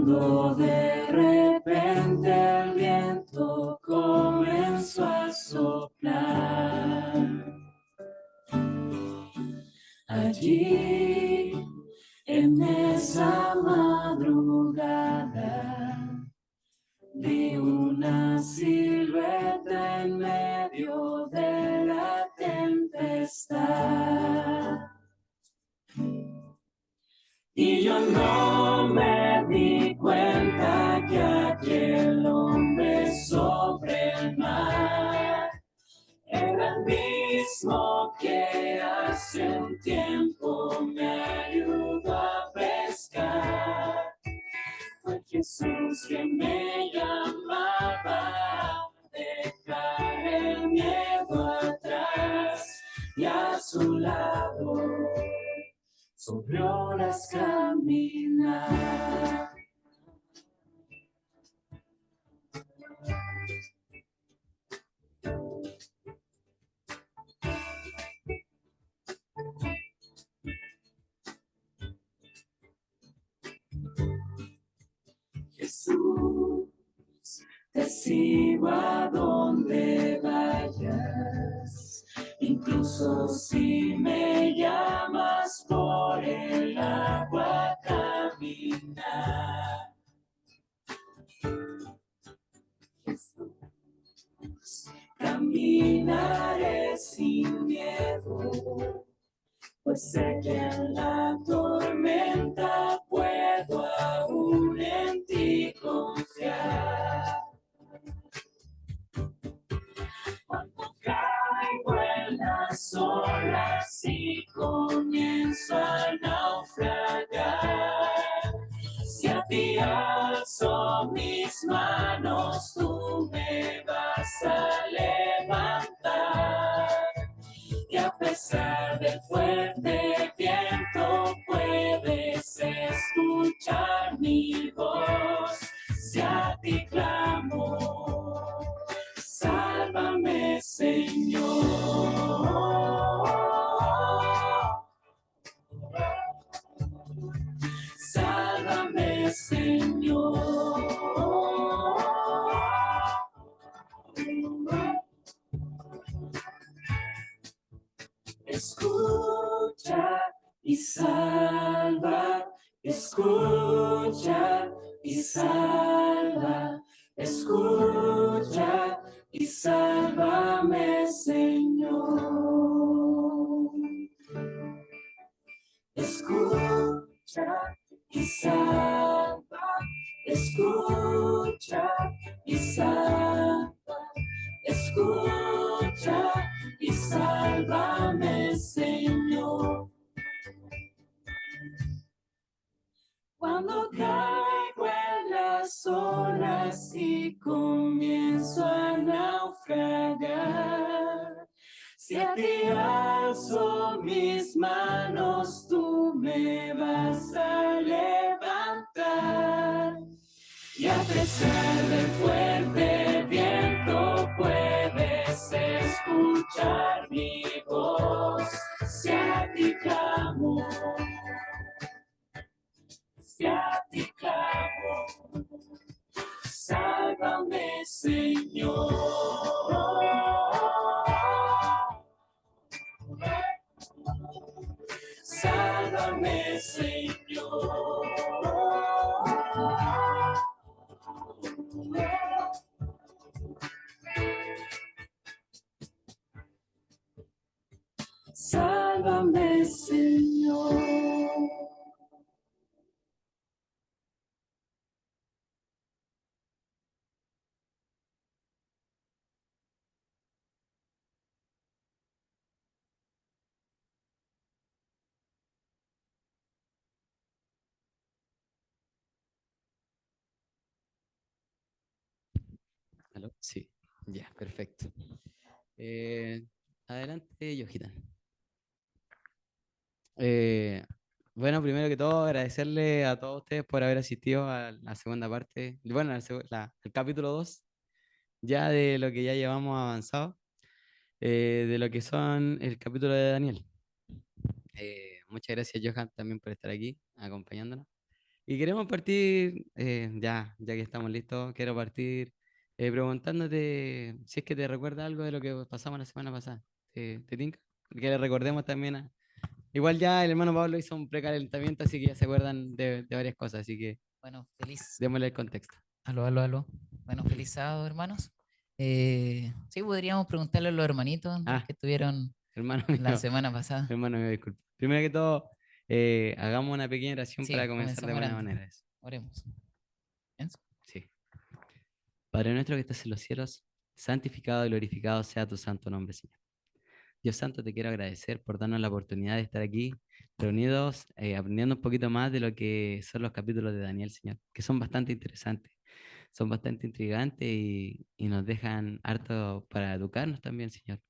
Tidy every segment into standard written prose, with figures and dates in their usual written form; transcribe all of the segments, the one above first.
Cuando de repente el viento comenzó a soplar, allí en esa madrugada vi una silueta en medio de la tempestad. Y yo no me di cuenta que aquel hombre sobre el mar era el mismo que hace un tiempo me ayudó a pescar. Fue Jesús que me llamaba a dejar el miedo atrás y a su lado sobre olas caminar. Jesús, te sigo a donde vayas, incluso si me llamas por el agua a caminar. Jesús, caminaré sin miedo, pues sé que en la tormenta puedo aún en ti confiar. Cuando caigo en las olas y comienzo a naufragar, si a ti alzo mis manos, tú me vas a levantar. Y a pesar del fuerte viento puedes escuchar mi voz. Si a ti clamo, sálvame, Señor. Sálvame, Señor. Escucha y salva, escucha y salva, escucha y sálvame, Señor. Escucha y salva, escucha y salva, escucha y sálvame, Señor. Cuando caigo en las olas y comienzo a naufragar, si a ti alzo mis manos, tú me vas a levantar. Y a pesar del fuerte viento puedes escuchar mi voz. Si a ti clamo, si a ti clamo, sálvame, Señor. Sálvame, Señor. Sálvame, Señor. ¿Aló? Sí, ya, perfecto. Eh, Adelante, Yojitan. Eh, bueno, primero que todo, agradecerle a todos ustedes por haber asistido a la segunda parte, bueno, el capítulo 2, ya de lo que ya llevamos avanzado, de lo que son el capítulo de Daniel. Muchas gracias, Johan, también por estar aquí acompañándonos. Y queremos partir, ya que estamos listos, quiero partir preguntándote si es que te recuerda algo de lo que pasamos la semana pasada. ¿Te tinca? Que le recordemos también a... Igual ya el hermano Pablo hizo un precalentamiento, así que ya se acuerdan de varias cosas, así que Bueno, feliz. démosle el contexto. Aló, aló, aló. Bueno, feliz sábado, hermanos. Sí, podríamos preguntarle a los hermanitos Ah, que estuvieron hermano la mío, semana pasada. hermano mío, disculpe. Primero que todo, hagamos una pequeña oración para Sí, comenzar de comenzamos buena orando. manera eso. Oremos. Enzo. Sí. Padre nuestro que estás en los cielos, santificado y glorificado sea tu santo nombre, Señor. Dios Santo, te quiero agradecer por darnos la oportunidad de estar aquí reunidos, aprendiendo un poquito más de lo que son los capítulos de Daniel, Señor, que son bastante interesantes, son bastante intrigantes y nos dejan harto para educarnos también, Señor.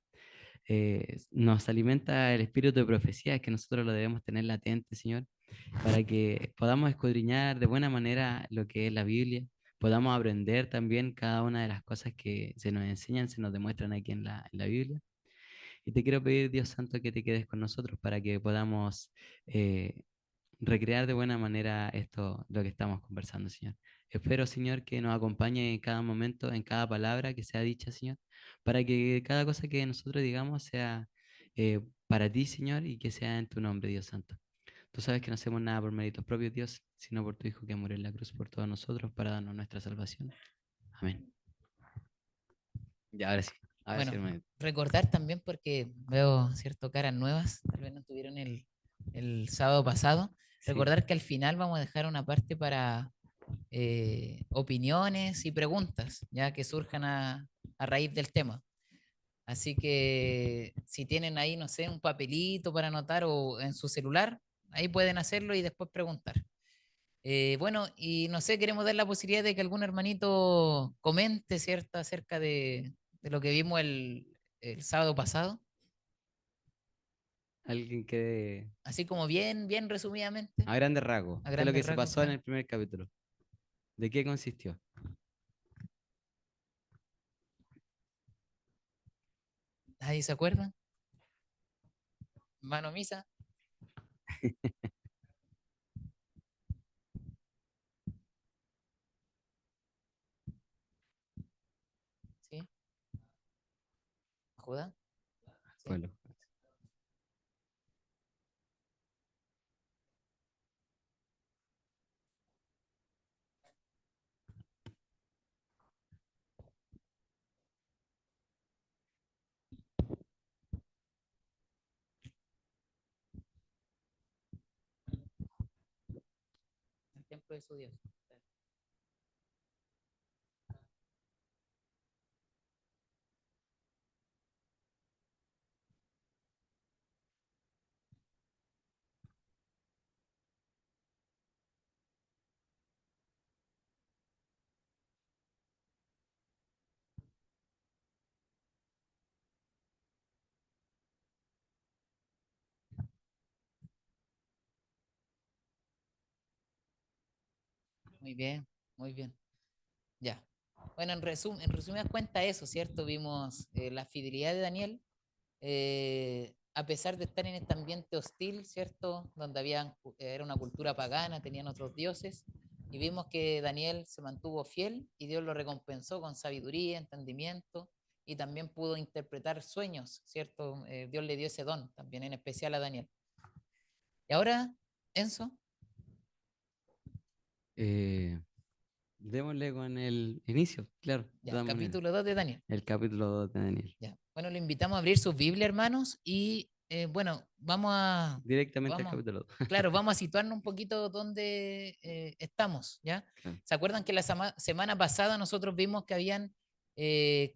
Nos alimenta el espíritu de profecía, que nosotros lo debemos tener latente, Señor, para que podamos escudriñar de buena manera lo que es la Biblia, podamos aprender también cada una de las cosas que se nos enseñan, se nos demuestran aquí en la Biblia. Y te quiero pedir, Dios Santo, que te quedes con nosotros para que podamos eh, recrear de buena manera esto, lo que estamos conversando, Señor. Espero, Señor, que nos acompañe en cada momento, en cada palabra que sea dicha, Señor, para que cada cosa que nosotros digamos sea para ti, Señor, y que sea en tu nombre, Dios Santo. Tú sabes que no hacemos nada por méritos propios, Dios, sino por tu Hijo que murió en la cruz por todos nosotros para darnos nuestra salvación. Amén. Ya, ahora sí, Bueno, hermanito. recordar también porque veo cierto caras nuevas, tal vez no estuvieron el sábado pasado. Sí. Recordar que al final vamos a dejar una parte para opiniones y preguntas, ya que surjan a raíz del tema. Así que si tienen ahí, no sé, un papelito para anotar o en su celular, ahí pueden hacerlo y después preguntar. Bueno, y no sé, queremos dar la posibilidad de que algún hermanito comente, ¿cierto?, acerca de lo que vimos el sábado pasado, Alguien que así como bien, bien resumidamente, a grandes rasgos, a ¿qué es lo grandes que se rasgos, pasó en claro. el primer capítulo? ¿De qué consistió? ¿Nadie se acuerda? Mano misa, ¿sí? ¿Judá? ¿Sí? Bueno, El templo de su Dios. Muy bien, muy bien. Ya. Bueno, en resumidas cuentas eso, ¿cierto? Vimos la fidelidad de Daniel, a pesar de estar en este ambiente hostil, ¿cierto? Donde era una cultura pagana, tenían otros dioses, y vimos que Daniel se mantuvo fiel y Dios lo recompensó con sabiduría, entendimiento, y también pudo interpretar sueños, ¿cierto? Dios le dio ese don también, en especial a Daniel. Y ahora, Enzo, eh, démosle con el inicio, claro, de ya, todas maneras. capítulo 2 de Daniel. El capítulo 2 de Daniel. Ya. Bueno, lo invitamos a abrir su Biblia, hermanos, y bueno, Directamente al vamos, capítulo 2. claro, vamos a situarnos un poquito donde estamos, ¿ya? Claro. ¿Se acuerdan que la semana pasada nosotros vimos que habían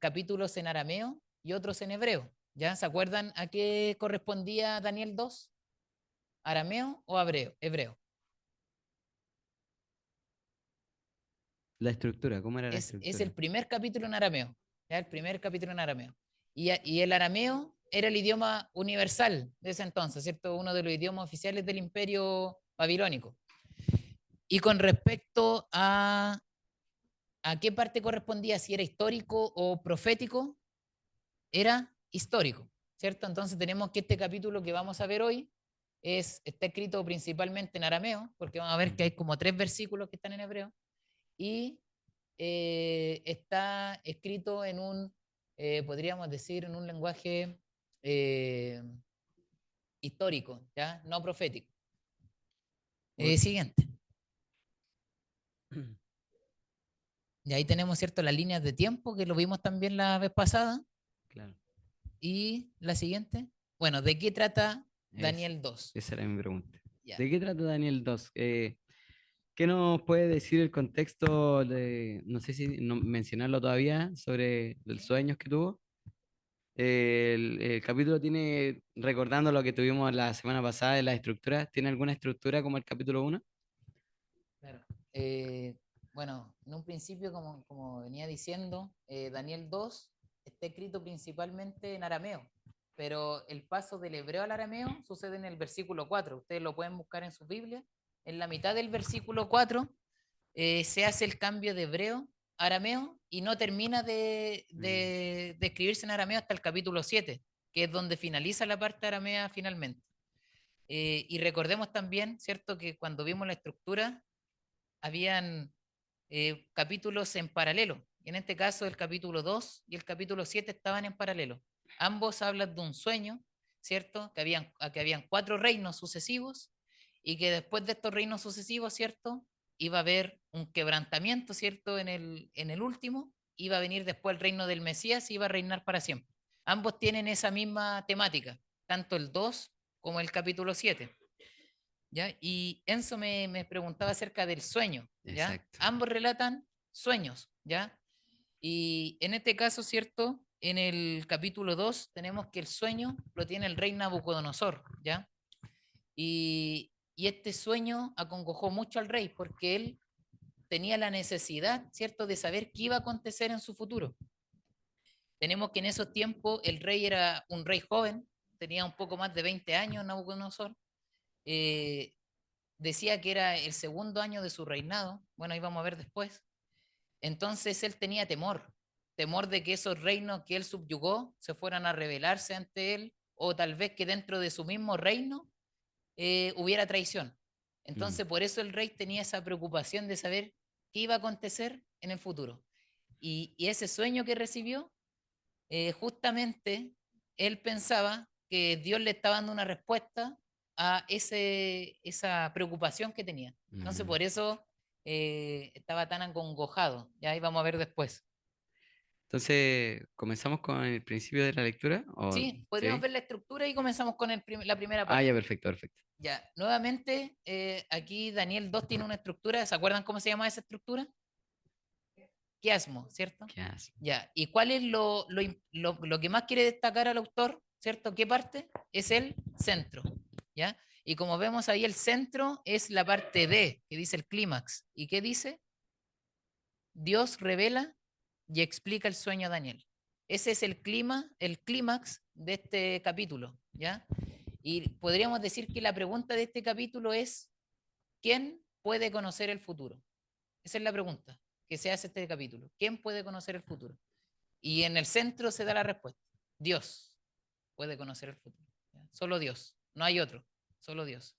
capítulos en arameo y otros en hebreo? ¿Ya? ¿Se acuerdan a qué correspondía Daniel 2? ¿Arameo o hebreo? Hebreo. La estructura, ¿cómo era la Es el estructura? primer capítulo en arameo, ¿ya? El primer capítulo en arameo. Y el arameo era el idioma universal de ese entonces, ¿cierto? Uno de los idiomas oficiales del imperio babilónico. Y con respecto a qué parte correspondía, si era histórico o profético, era histórico, ¿cierto? Entonces tenemos que este capítulo que vamos a ver hoy está escrito principalmente en arameo, porque vamos a ver que hay como 3 versículos que están en hebreo, y está escrito en un, podríamos decir, en un lenguaje histórico, ¿ya? No profético. Siguiente. Y ahí tenemos, ¿cierto?, las líneas de tiempo, que lo vimos también la vez pasada. Claro. Y la siguiente. Bueno, ¿de qué trata Daniel 2? Esa era mi pregunta. Ya. ¿De qué trata Daniel 2? ¿Qué nos puede decir el contexto de, no sé si mencionarlo todavía, sobre los sueños que tuvo? El capítulo tiene, recordando lo que tuvimos la semana pasada de las estructuras, ¿tiene alguna estructura como el capítulo 1? Claro. Bueno, en un principio, como venía diciendo, Daniel 2 está escrito principalmente en arameo, pero el paso del hebreo al arameo sucede en el versículo 4. Ustedes lo pueden buscar en sus Biblias. En la mitad del versículo 4 se hace el cambio de hebreo a arameo y no termina de escribirse en arameo hasta el capítulo 7, que es donde finaliza la parte aramea finalmente. Y recordemos también, ¿cierto?, que cuando vimos la estructura, habían capítulos en paralelo. En este caso, el capítulo 2 y el capítulo 7 estaban en paralelo. Ambos hablan de un sueño, ¿cierto? Que habían 4 reinos sucesivos y que después de estos reinos sucesivos, ¿cierto?, iba a haber un quebrantamiento, ¿cierto?, en el último, iba a venir después el reino del Mesías y iba a reinar para siempre. Ambos tienen esa misma temática, tanto el 2 como el capítulo 7. ¿Ya? Y Enzo me preguntaba acerca del sueño, ¿ya? Exacto. Ambos relatan sueños, ¿ya? Y en este caso, ¿cierto? En el capítulo 2 tenemos que el sueño lo tiene el rey Nabucodonosor, ¿ya? Y este sueño acongojó mucho al rey porque él tenía la necesidad, ¿cierto?, de saber qué iba a acontecer en su futuro. Tenemos que en esos tiempos el rey era un rey joven, tenía un poco más de 20 años, Nabucodonosor. eh, Decía que era el segundo año de su reinado, bueno, ahí vamos a ver después. Entonces él tenía temor, temor de que esos reinos que él subyugó se fueran a rebelarse ante él, o tal vez que dentro de su mismo reino hubiera traición. Entonces por eso el rey tenía esa preocupación de saber qué iba a acontecer en el futuro. Y ese sueño que recibió, justamente él pensaba que Dios le estaba dando una respuesta a esa preocupación que tenía. Entonces, por eso estaba tan acongojado. Ya ahí vamos a ver después. Entonces, ¿comenzamos con el principio de la lectura? Sí, podríamos ver la estructura y comenzamos con la primera Ah, ya, parte. perfecto, perfecto. Ya, nuevamente, aquí Daniel 2 tiene una estructura. ¿Se acuerdan cómo se llama esa estructura? Quiasmo, ¿cierto? ¿Qué hace? Ya, ¿y cuál es lo que más quiere destacar al autor, ¿cierto? ¿Qué parte? Es el centro, ¿ya? Y como vemos ahí, el centro es la parte D, que dice el clímax. ¿Y qué dice? Dios revela y explica el sueño a Daniel. Ese es el clímax de este capítulo, ¿ya? Y podríamos decir que la pregunta de este capítulo es, ¿quién puede conocer el futuro? Esa es la pregunta que se hace este capítulo. ¿Quién puede conocer el futuro? Y en el centro se da la respuesta. Dios puede conocer el futuro. ¿Ya? Solo Dios, no hay otro, solo Dios.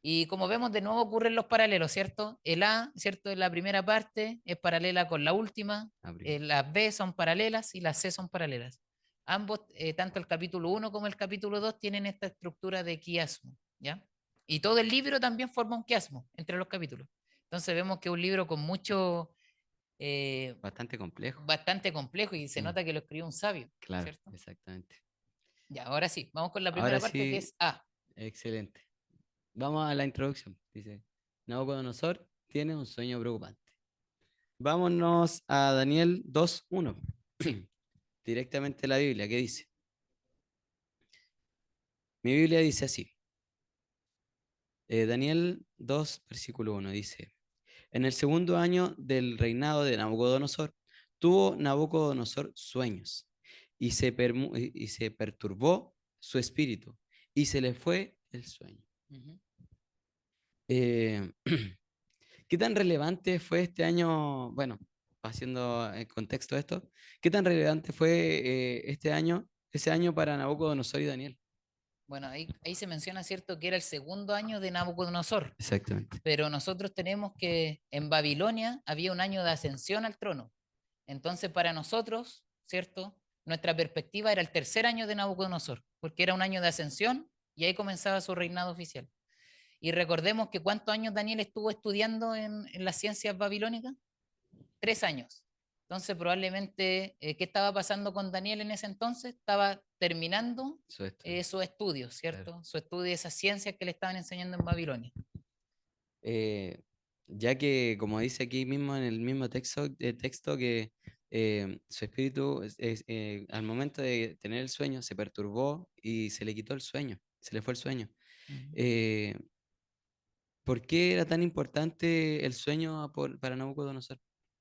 Y como vemos, de nuevo ocurren los paralelos, ¿cierto? El A, ¿cierto? En la primera parte es paralela con la última, las B son paralelas y las C son paralelas. Ambos, tanto el capítulo 1 como el capítulo 2, tienen esta estructura de quiasmo, ¿ya? Y todo el libro también forma un quiasmo entre los capítulos. Entonces vemos que es un libro con mucho... bastante complejo y se nota que lo escribió un sabio, claro, ¿cierto? exactamente. Ya, ahora sí, vamos con la primera Ahora parte que sí, es A. excelente. Vamos a la introducción. Dice, Nabucodonosor tiene un sueño preocupante. Vámonos a Daniel 2:1. Directamente de la Biblia, ¿qué dice? Mi Biblia dice así. Daniel 2, versículo 1 dice, en el segundo año del reinado de Nabucodonosor, tuvo Nabucodonosor sueños y se perturbó su espíritu y se le fue el sueño. Eh, ¿Qué tan relevante fue este año? Bueno, haciendo el contexto de esto, ¿qué tan relevante fue ese año para Nabucodonosor y Daniel? Bueno, ahí se menciona, ¿cierto?, que era el segundo año de Nabucodonosor, Exactamente. pero nosotros tenemos que en Babilonia había un año de ascensión al trono. Entonces, para nosotros, ¿cierto?, nuestra perspectiva era el tercer año de Nabucodonosor, porque era un año de ascensión y ahí comenzaba su reinado oficial. Y recordemos que ¿cuántos años Daniel estuvo estudiando en las ciencias babilónicas? 3 años. Entonces, probablemente, ¿qué estaba pasando con Daniel en ese entonces? Estaba terminando Eso es todo. su estudio, ¿cierto? Claro. Su estudio de esas ciencias que le estaban enseñando en Babilonia. Eh, ya que, como dice aquí mismo en el mismo texto que su espíritu al momento de tener el sueño se perturbó y se le quitó el sueño, se le fue el sueño. Ujú. Eh, ¿Por qué era tan importante el sueño para Nabucodonosor?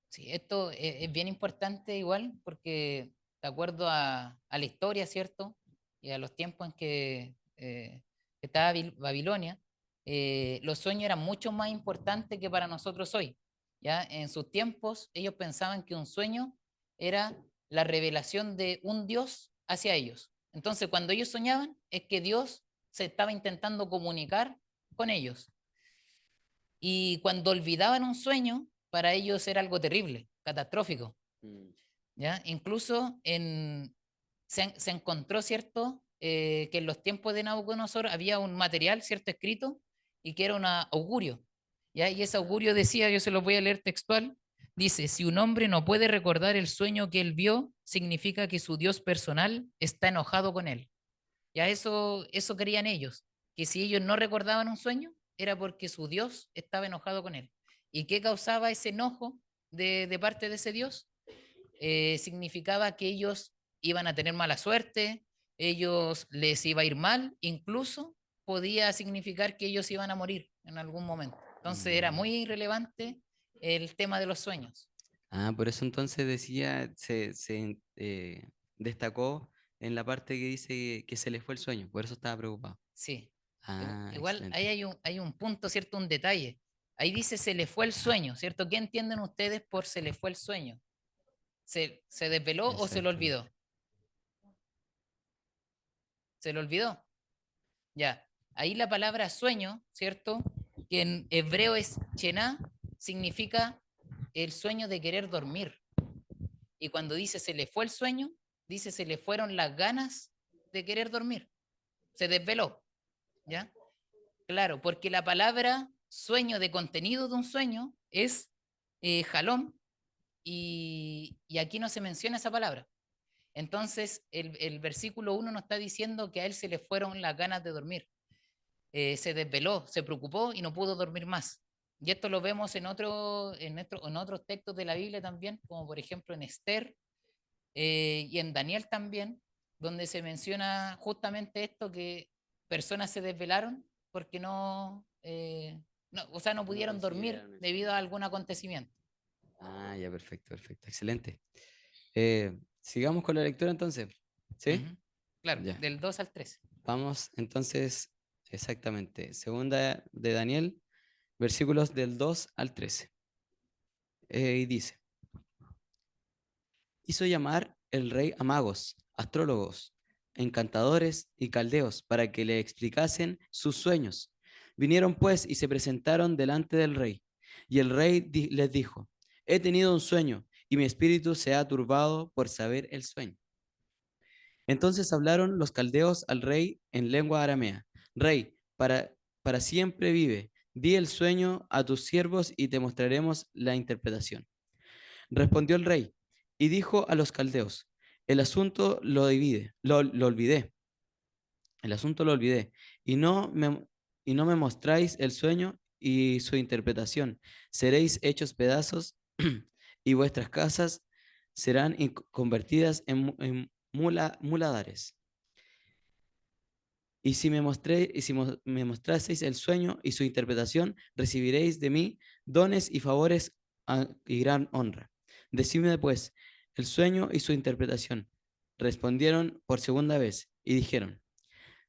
Sí, esto es bien importante igual porque de acuerdo a la historia, ¿cierto? Y a los tiempos en que estaba Babilonia, los sueños eran mucho más importantes que para nosotros hoy. ¿Ya? En sus tiempos ellos pensaban que un sueño era la revelación de un Dios hacia ellos. Entonces, cuando ellos soñaban, es que Dios se estaba intentando comunicar con ellos. Y cuando olvidaban un sueño, para ellos era algo terrible, catastrófico. Mm. ¿Ya? Incluso se encontró, ¿cierto?, que en los tiempos de Nabucodonosor había un material, ¿cierto?, escrito, y que era un augurio. ¿Ya? Y ese augurio decía, yo se lo voy a leer textual, dice, si un hombre no puede recordar el sueño que él vio, significa que su Dios personal está enojado con él. Ya eso creían ellos, que si ellos no recordaban un sueño, era porque su Dios estaba enojado con él. ¿Y qué causaba ese enojo de parte de ese Dios? Significaba que ellos iban a tener mala suerte, ellos les iba a ir mal, incluso podía significar que ellos iban a morir en algún momento. Entonces era Mm. muy relevante el tema de los sueños. Ah, por eso entonces decía, destacó en la parte que dice que se le fue el sueño, por eso estaba preocupado. Sí. Ah, Igual ahí excelente. hay un punto, ¿cierto? Un detalle. Ahí dice se le fue el sueño, ¿cierto? ¿Qué entienden ustedes por se le fue el sueño? ¿Se desveló o se lo Exactamente. olvidó? ¿Se lo olvidó? Ya. Ahí la palabra sueño, ¿cierto? Que en hebreo es chená, significa el sueño de querer dormir. Y cuando dice se le fue el sueño, dice se le fueron las ganas de querer dormir. Se desveló, ¿ya? Claro, porque la palabra sueño de contenido de un sueño es jalón y aquí no se menciona esa palabra. Entonces, el versículo 1 nos está diciendo que a él se le fueron las ganas de dormir. Se desveló, se preocupó y no pudo dormir más. Y esto lo vemos en otros textos de la Biblia también, como por ejemplo en Esther y en Daniel también, donde se menciona justamente esto, que personas se desvelaron porque o sea, no No pudieron dormir consideraron el debido sueño. a algún acontecimiento. Ah, ya, perfecto, perfecto, excelente. Sigamos con la lectura entonces. ¿Sí? Ujú. Claro, Ya. del 2 al 13. Vamos entonces, exactamente. Segunda de Daniel, versículos del 2 al 13. Y dice, hizo llamar el rey a magos, astrólogos, encantadores y caldeos para que le explicasen sus sueños. Vinieron pues y se presentaron delante del rey. Y el rey les dijo, he tenido un sueño y mi espíritu se ha turbado por saber el sueño. Entonces hablaron los caldeos al rey en lengua aramea. Rey, para siempre vive. Di el sueño a tus siervos y te mostraremos la interpretación. Respondió el rey y dijo a los caldeos, el asunto lo olvidé, el asunto lo olvidé, y no me mostráis el sueño y su interpretación. Seréis hechos pedazos y vuestras casas serán convertidas en muladares. Y si me mostraseis el sueño y su interpretación, recibiréis de mí dones y favores y gran honra. Decidme pues el sueño y su interpretación. Respondieron por segunda vez y dijeron,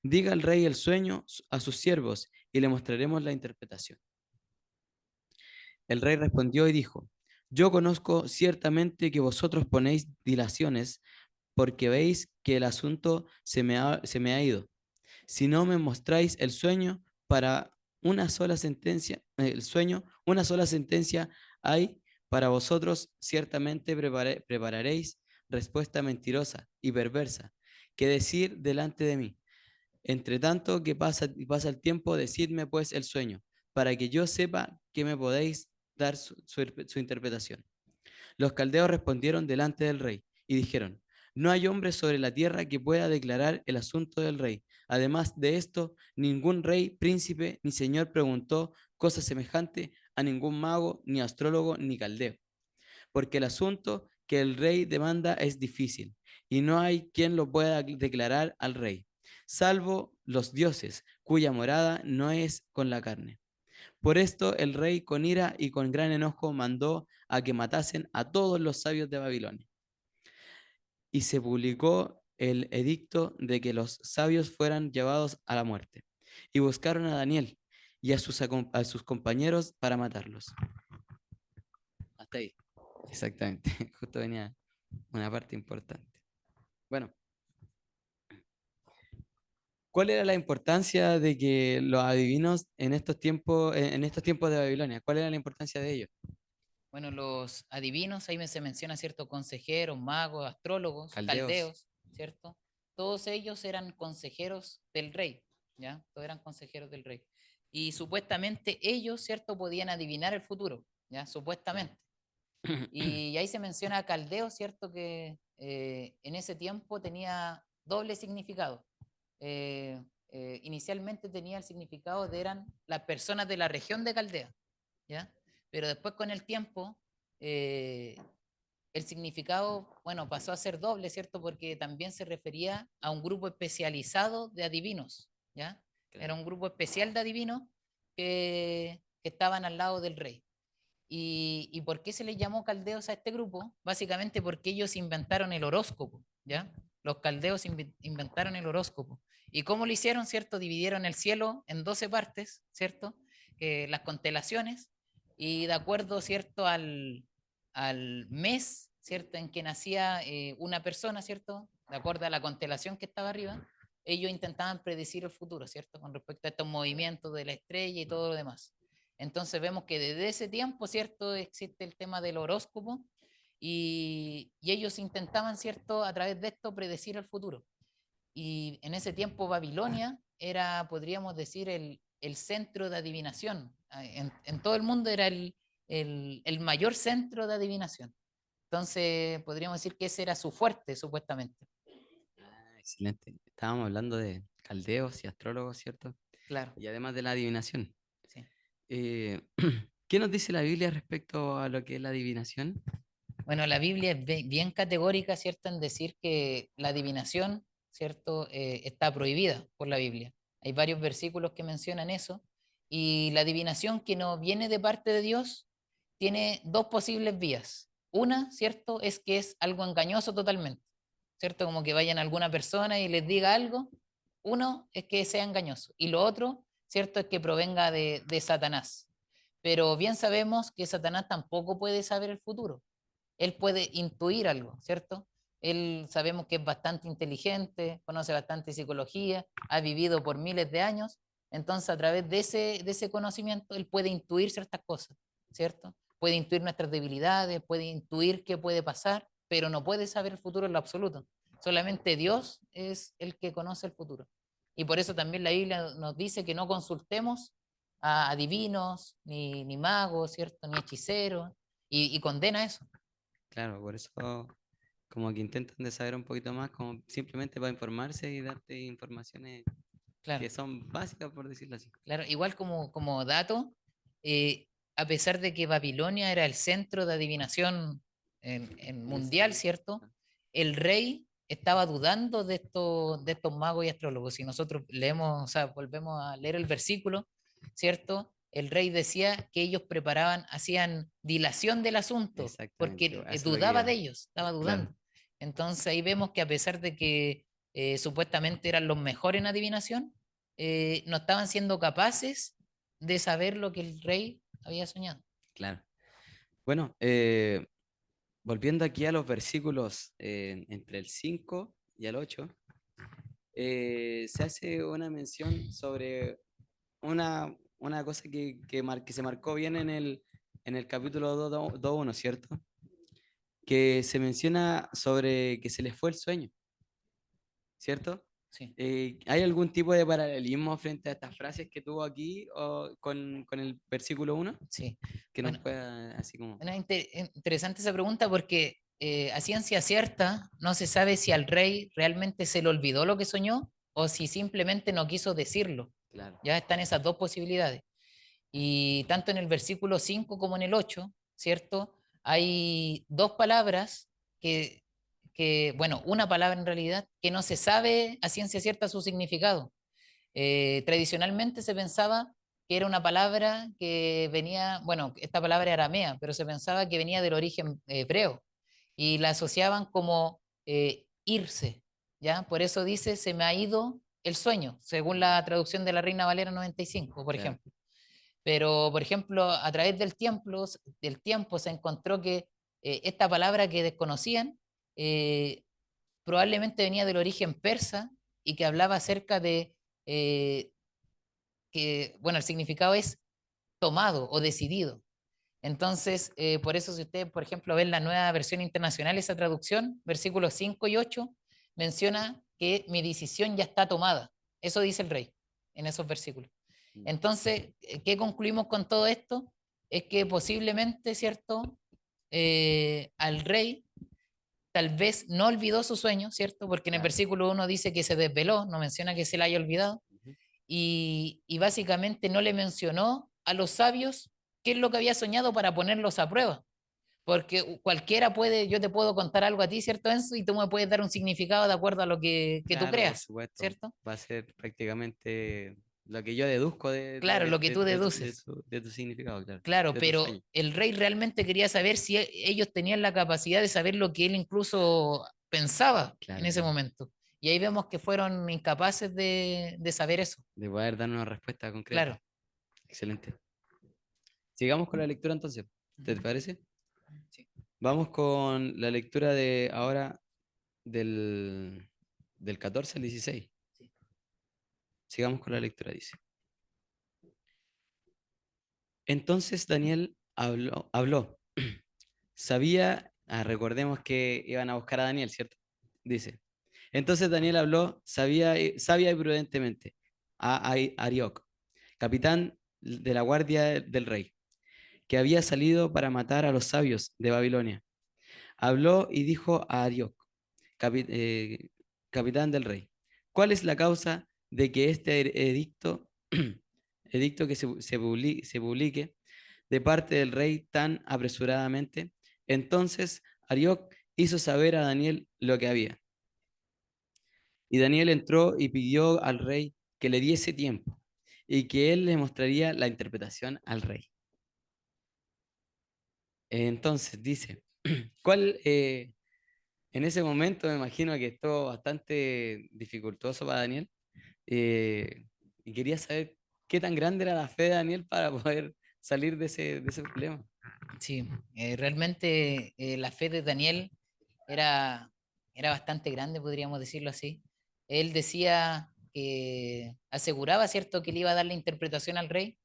diga el rey el sueño a sus siervos y le mostraremos la interpretación. El rey respondió y dijo, yo conozco ciertamente que vosotros ponéis dilaciones porque veis que el asunto se me ha ido. Si no me mostráis el sueño para una sola sentencia, el sueño, una sola sentencia hay para vosotros, ciertamente prepararéis respuesta mentirosa y perversa que decir delante de mí. Entre tanto que pasa el tiempo, decidme pues el sueño, para que yo sepa que me podéis dar su interpretación. Los caldeos respondieron delante del rey y dijeron, no hay hombre sobre la tierra que pueda declarar el asunto del rey. Además de esto, ningún rey, príncipe ni señor preguntó cosa semejante a ningún mago, ni astrólogo, ni caldeo, porque el asunto que el rey demanda es difícil y no hay quien lo pueda declarar al rey, salvo los dioses, cuya morada no es con la carne. Por esto el rey con ira y con gran enojo mandó a que matasen a todos los sabios de Babilonia. Y se publicó el edicto de que los sabios fueran llevados a la muerte. Y buscaron a Daniel y a sus compañeros para matarlos. Hasta ahí. Exactamente. Justo venía una parte importante. Bueno, ¿cuál era la importancia de que los adivinos en estos tiempos de Babilonia? ¿Cuál era la importancia de ellos? Bueno, los adivinos, ahí se menciona, ¿cierto? Consejeros, magos, astrólogos, Caldeos. caldeos, ¿cierto? Todos ellos eran consejeros del rey, ¿ya? Todos eran consejeros del rey. Y supuestamente ellos, ¿cierto? Podían adivinar el futuro, ¿ya? Supuestamente. Y ahí se menciona caldeo, ¿cierto? Que en ese tiempo tenía doble significado. Inicialmente tenía el significado de eran las personas de la región de Caldea, ¿ya? Pero después con el tiempo eh, el significado, bueno, pasó a ser doble, ¿cierto? Porque también se refería a un grupo especializado de adivinos, ¿ya? Claro. Era un grupo especial de adivinos que estaban al lado del rey. ¿Y por qué se les llamó caldeos a este grupo? Básicamente porque ellos inventaron el horóscopo, ¿ya? Los caldeos inventaron el horóscopo. ¿Y cómo lo hicieron, cierto? Dividieron el cielo en 12 partes, ¿cierto? Las constelaciones, y de acuerdo, ¿cierto? Al mes, ¿cierto? En que nacía una persona, ¿cierto? De acuerdo a la constelación que estaba arriba, ellos intentaban predecir el futuro, ¿cierto? Con respecto a estos movimientos de la estrella y todo lo demás. Entonces vemos que desde ese tiempo, ¿cierto? Existe el tema del horóscopo y ellos intentaban, ¿cierto? A través de esto predecir el futuro. Y en ese tiempo Babilonia era, podríamos decir, el centro de adivinación. En todo el mundo era el mayor centro de adivinación. Entonces podríamos decir que ese era su fuerte, supuestamente. Excelente. Estábamos hablando de caldeos y astrólogos, ¿cierto? Claro, Y además de la adivinación. sí. Eh, ¿Qué nos dice la Biblia respecto a lo que es la adivinación? Bueno, la Biblia es bien categórica, ¿cierto?, en decir que la adivinación, ¿cierto?, está prohibida por la Biblia. Hay varios versículos que mencionan eso. Y la adivinación que no viene de parte de Dios tiene dos posibles vías. Una, ¿cierto?, es que es algo engañoso totalmente, ¿cierto? Como que vayan a alguna persona y les diga algo. Uno es que sea engañoso. Y lo otro, ¿cierto?, es que provenga de Satanás. Pero bien sabemos que Satanás tampoco puede saber el futuro. Él puede intuir algo, ¿cierto? Él sabemos que es bastante inteligente, conoce bastante psicología, ha vivido por miles de años, entonces a través de ese conocimiento él puede intuir ciertas cosas, ¿cierto? Puede intuir nuestras debilidades, puede intuir qué puede pasar, pero no puede saber el futuro en lo absoluto. Solamente Dios es el que conoce el futuro. Y por eso también la Biblia nos dice que no consultemos a adivinos, ni magos, ¿cierto? Ni hechiceros, y condena eso. Claro, por eso como que intentan de saber un poquito más, como simplemente para informarse y darte informaciones Claro, que son básicas, por decirlo así. claro. Igual como dato, a pesar de que Babilonia era el centro de adivinación en mundial, ¿cierto? El rey estaba dudando de estos magos y astrólogos. Si nosotros leemos, o sea, volvemos a leer el versículo, ¿cierto? El rey decía que ellos preparaban, hacían dilación del asunto, Exactamente, porque a eso es lo que dudaba iba. de ellos, estaba Claro, dudando. Entonces ahí vemos que a pesar de que supuestamente eran los mejores en adivinación, no estaban siendo capaces de saber lo que el rey había soñado. claro. Bueno, volviendo aquí a los versículos entre el 5 y el 8, se hace una mención sobre una cosa que se marcó bien en el capítulo 2.1, ¿cierto? Que se menciona sobre que se les fue el sueño, ¿cierto? Sí. ¿Hay algún tipo de paralelismo frente a estas frases que tuvo aquí o con el versículo 1? Sí. Que nos Bueno, pueda así como... bueno, interesante esa pregunta porque a ciencia cierta no se sabe si al rey realmente se le olvidó lo que soñó o si simplemente no quiso decirlo. Claro, Ya están esas dos posibilidades. Y tanto en el versículo 5 como en el 8, ¿cierto? Hay dos palabras bueno, una palabra en realidad, que no se sabe a ciencia cierta su significado. Tradicionalmente se pensaba que era una palabra que venía, bueno, esta palabra era aramea, pero se pensaba que venía del origen hebreo y la asociaban como irse, ¿ya? Por eso dice, se me ha ido el sueño, según la traducción de la Reina Valera 95, por claro. ejemplo. Pero, por ejemplo, a través del tiempo se encontró que esta palabra que desconocían eh, probablemente venía del origen persa y que hablaba acerca de eh, que, bueno, el significado es tomado o decidido. Entonces, por eso si ustedes, por ejemplo, ven la nueva versión internacional, esa traducción, versículos 5 y 8, menciona que mi decisión ya está tomada. Eso dice el rey en esos versículos. Mm. Entonces, ¿qué concluimos con todo esto? Es que posiblemente, ¿cierto? Al rey tal vez no olvidó su sueño, ¿cierto? Porque en el Claro. versículo 1 dice que se desveló, no menciona que se le haya olvidado, Ujú. y básicamente no le mencionó a los sabios qué es lo que había soñado para ponerlos a prueba. Porque cualquiera puede, yo te puedo contar algo a ti, ¿cierto, Enzo? Y tú me puedes dar un significado de acuerdo a lo que tú Claro, por creas, supuesto. ¿cierto? Va a ser prácticamente lo que yo deduzco Claro, lo que tú deduces. de tu significado, claro. Claro, De tu pero sueño. el rey realmente quería saber si ellos tenían la capacidad de saber lo que él incluso pensaba en Claro, ese claro. momento. Y ahí vemos que fueron incapaces de saber eso. De poder dar una respuesta concreta. Claro. Excelente. Sigamos con la lectura entonces. ¿Te Ujú. parece? Sí. Vamos con la lectura de ahora del 14 al 16. Sí. Sigamos con la lectura, dice. Entonces Daniel habló. Sabía, recordemos que iban a buscar a Daniel, ¿cierto? Dice. Entonces Daniel habló sabia y prudentemente a Arioc, capitán de la guardia del rey, que había salido para matar a los sabios de Babilonia. Habló y dijo a Arioc, capitán del rey, ¿cuál es la causa de que este edicto que se publique de parte del rey tan apresuradamente? Entonces Arioc hizo saber a Daniel lo que había. Y Daniel entró y pidió al rey que le diese tiempo y que él le mostraría la interpretación al rey. Entonces dice, ¿cuál, en ese momento me imagino que estuvo bastante dificultoso para Daniel, y quería saber qué tan grande era la fe de Daniel para poder salir de ese problema. Sí, realmente la fe de Daniel era, era bastante grande, podríamos decirlo así. Él decía que aseguraba, ¿cierto?, que le iba a dar la interpretación al rey.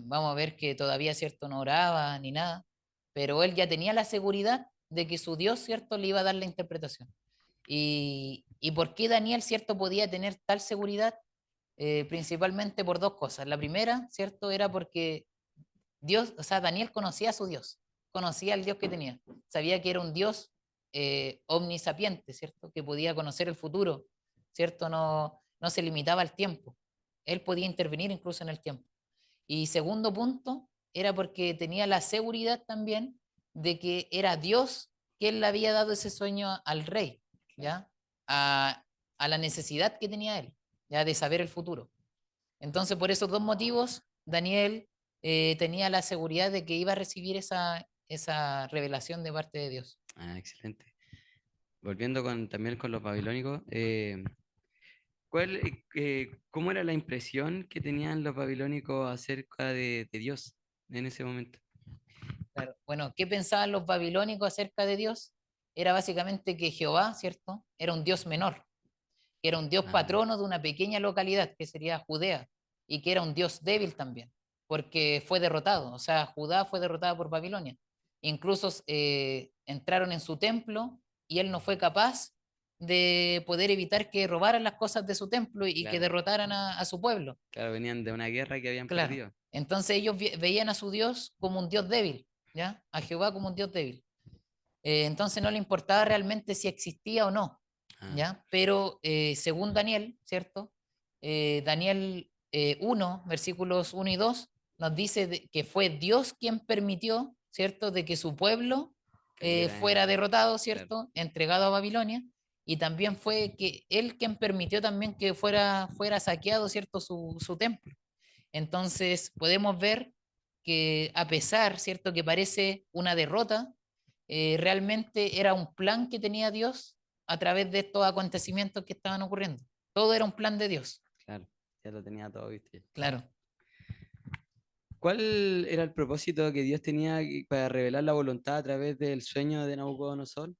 Vamos a ver que todavía, ¿cierto?, no oraba ni nada, pero él ya tenía la seguridad de que su Dios, ¿cierto?, le iba a dar la interpretación. ¿Y por qué Daniel, ¿cierto?, podía tener tal seguridad? Principalmente por dos cosas. La primera, ¿cierto?, era porque Dios, o sea, Daniel conocía a su Dios, conocía al Dios que tenía, sabía que era un Dios omnisapiente, ¿cierto? Que podía conocer el futuro, ¿cierto? No se limitaba al tiempo, él podía intervenir incluso en el tiempo. Y segundo punto, era porque tenía la seguridad también de que era Dios quien le había dado ese sueño al rey, ¿ya? A la necesidad que tenía él, ¿ya? De saber el futuro. Entonces, por esos dos motivos, Daniel tenía la seguridad de que iba a recibir esa revelación de parte de Dios. Ah, excelente. Volviendo también con los babilónicos, ¿cómo era la impresión que tenían los babilónicos acerca de Dios en ese momento? Claro. Bueno, ¿qué pensaban los babilónicos acerca de Dios? Era básicamente que Jehová, ¿cierto? Era un Dios menor. que era un dios Ah. patrono de una pequeña localidad, que sería Judea, y que era un dios débil también, porque fue derrotado, o sea, Judá fue derrotada por Babilonia. Incluso entraron en su templo y él no fue capaz de poder evitar que robaran las cosas de su templo y que Claro. derrotaran a su pueblo. Claro, venían de una guerra que habían Claro. perdido. Entonces ellos veían a su Dios como un Dios débil, ¿ya? A Jehová como un Dios débil. Entonces no le importaba realmente si existía o no, Ah, ¿ya? Pero según Daniel, ¿cierto? Daniel 1, versículos 1 y 2, nos dice que fue Dios quien permitió, ¿cierto? De que su pueblo cayera fuera en- derrotado, claro. ¿cierto? Entregado a Babilonia. Y también fue que él quien permitió también que fuera saqueado, ¿cierto? Su templo. Entonces podemos ver que a pesar, ¿cierto? Que parece una derrota, realmente era un plan que tenía Dios a través de estos acontecimientos que estaban ocurriendo. Todo era un plan de Dios, Claro, ya lo tenía todo, ¿viste? claro, ¿Cuál era el propósito que Dios tenía para revelar la voluntad a través del sueño de Nabucodonosor?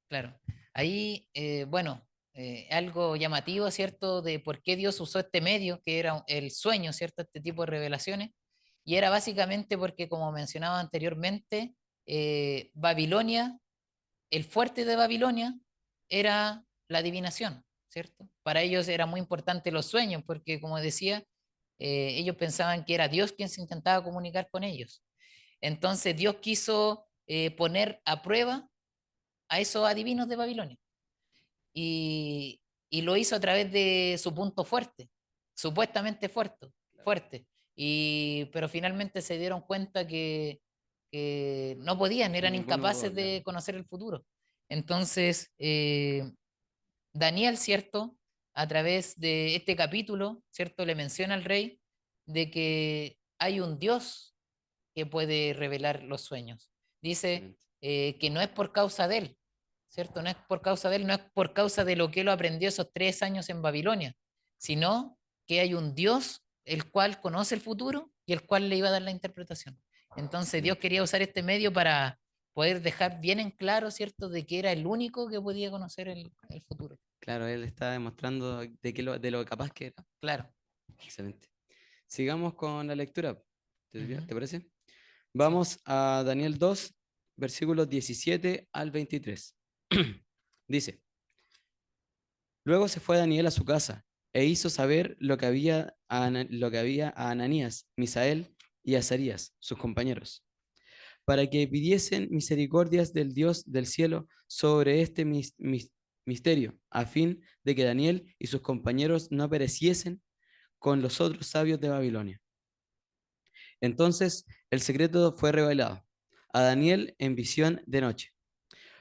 claro. Ahí, bueno, algo llamativo, ¿cierto? De por qué Dios usó este medio, que era el sueño, ¿cierto? Este tipo de revelaciones. Y era básicamente porque, como mencionaba anteriormente, Babilonia, el fuerte de Babilonia era la adivinación, ¿cierto? Para ellos era muy importante los sueños, porque como decía, ellos pensaban que era Dios quien se intentaba comunicar con ellos. Entonces Dios quiso poner a prueba a esos adivinos de Babilonia y lo hizo a través de su punto fuerte, supuestamente fuerte. Pero finalmente se dieron cuenta que no podían, eran Ninguno incapaces pudo, claro. de conocer el futuro. Entonces, Daniel, ¿cierto? A través de este capítulo, ¿cierto? Le menciona al rey de que hay un Dios que puede revelar los sueños. Dice Excelente. que no es por causa de él, ¿cierto? No es por causa de él, no es por causa de lo que él aprendió esos 3 años en Babilonia, sino que hay un Dios el cual conoce el futuro y el cual le iba a dar la interpretación. Entonces Dios Excelente. quería usar este medio para poder dejar bien en claro, ¿cierto?, de que era el único que podía conocer el futuro. Claro, él está demostrando de lo capaz que era. Claro. Excelente. Sigamos con la lectura. Ujú. ¿Te parece? Sí. Vamos a Daniel 2, versículos 17 al 23. Dice, luego se fue Daniel a su casa e hizo saber lo que había a Ananías, Misael y Azarías, sus compañeros, para que pidiesen misericordias del Dios del cielo sobre este misterio, a fin de que Daniel y sus compañeros no pereciesen con los otros sabios de Babilonia. Entonces el secreto fue revelado a Daniel en visión de noche,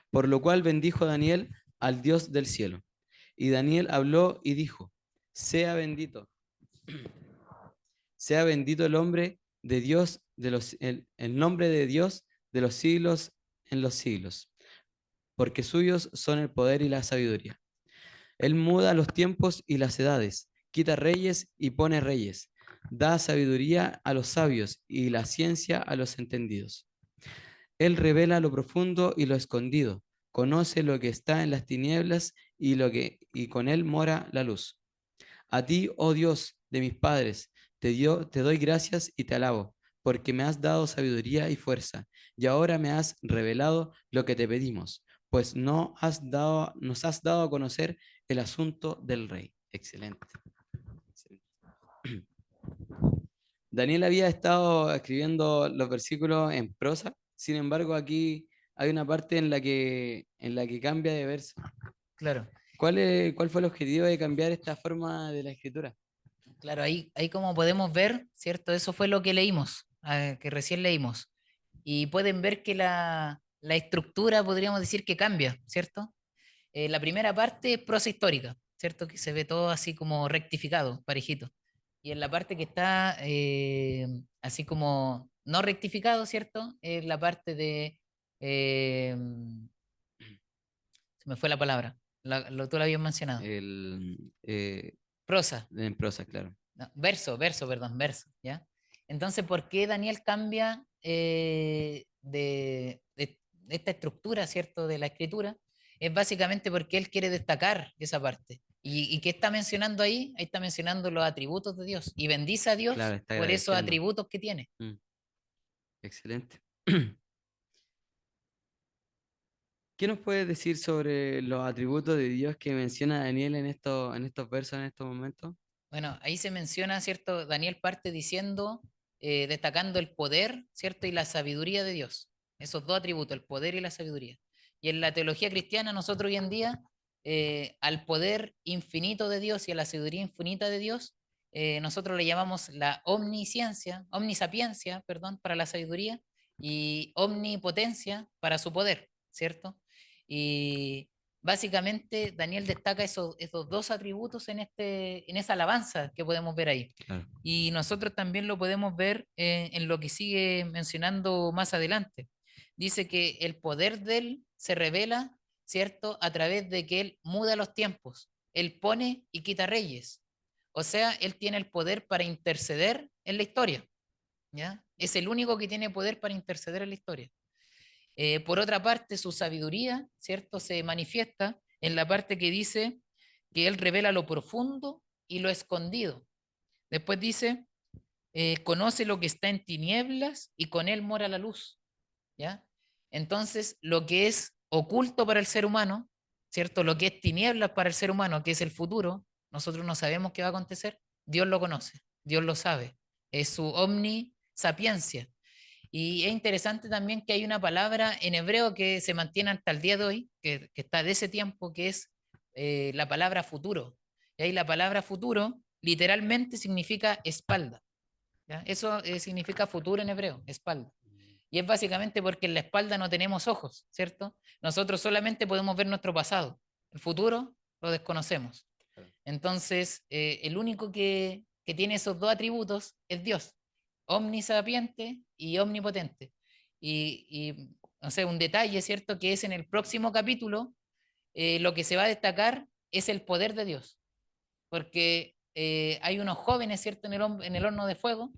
por lo cual bendijo Daniel al Dios del cielo. Y Daniel habló y dijo, sea bendito, sea bendito el hombre de Dios, el nombre de Dios de los siglos en los siglos, porque suyos son el poder y la sabiduría. Él muda los tiempos y las edades, quita reyes y pone reyes, da sabiduría a los sabios y la ciencia a los entendidos. Él revela lo profundo y lo escondido, conoce lo que está en las tinieblas y con él mora la luz. A ti, oh Dios de mis padres, te doy gracias y te alabo, porque me has dado sabiduría y fuerza, y ahora me has revelado lo que te pedimos, pues nos has dado a conocer el asunto del rey. Excelente. Excelente. Daniel había estado escribiendo los versículos en prosa, sin embargo aquí hay una parte en la que cambia de verso. Claro. ¿Cuál fue el objetivo de cambiar esta forma de la escritura? Claro, ahí como podemos ver, ¿cierto? Eso fue lo que leímos, que recién leímos. Y pueden ver que la estructura podríamos decir que cambia, ¿cierto? La primera parte es prosa histórica, ¿cierto? Que se ve todo así como rectificado, parejito. Y en la parte que está así como no rectificado, ¿cierto? Es la parte de... eh, se me fue la palabra, tú la habías mencionado. El, Prosa. en prosa, claro. No, perdón, verso, ¿ya? Entonces, ¿por qué Daniel cambia de esta estructura, ¿cierto?, de la escritura? es básicamente porque él quiere destacar esa parte. ¿Y qué está mencionando ahí? Ahí está mencionando los atributos de Dios y bendice a Dios Claro, está por esos agradeciendo. atributos que tiene. Mm, excelente. ¿Qué nos puedes decir sobre los atributos de Dios que menciona Daniel en estos versos, en estos momentos? Bueno, ahí se menciona, ¿cierto? Daniel parte diciendo, destacando el poder, ¿cierto? Y la sabiduría de Dios. Esos dos atributos, el poder y la sabiduría. Y en la teología cristiana, nosotros hoy en día, al poder infinito de Dios y a la sabiduría infinita de Dios, nosotros le llamamos la omnisciencia, omnisapiencia, perdón, para la sabiduría, y omnipotencia para su poder, ¿cierto? Y básicamente Daniel destaca esos dos atributos en esa alabanza que podemos ver ahí. Claro. Y nosotros también lo podemos ver en lo que sigue mencionando más adelante. Dice que el poder de él se revela, ¿cierto? A través de que él muda los tiempos. Él pone y quita reyes. O sea, él tiene el poder para interceder en la historia. ¿Ya? Es el único que tiene poder para interceder en la historia. Por otra parte, su sabiduría, ¿cierto? Se manifiesta en la parte que dice que él revela lo profundo y lo escondido. Después dice, conoce lo que está en tinieblas y con él mora la luz, ¿ya? Entonces, lo que es oculto para el ser humano, ¿cierto? Lo que es tinieblas para el ser humano, que es el futuro, nosotros no sabemos qué va a acontecer, Dios lo conoce, Dios lo sabe, es su omnisapiencia. Y es interesante también que hay una palabra en hebreo que se mantiene hasta el día de hoy, que está de ese tiempo, que es la palabra futuro. Y ahí la palabra futuro literalmente significa espalda. ¿Ya? Eso significa futuro en hebreo, espalda. Y es básicamente porque en la espalda no tenemos ojos, ¿cierto? Nosotros solamente podemos ver nuestro pasado. El futuro lo desconocemos. Entonces, el único que tiene esos dos atributos es Dios, omnisapiente y omnipotente. No sé, un detalle, ¿cierto? Que es en el próximo capítulo, lo que se va a destacar es el poder de Dios, porque hay unos jóvenes, ¿cierto? En el horno de fuego,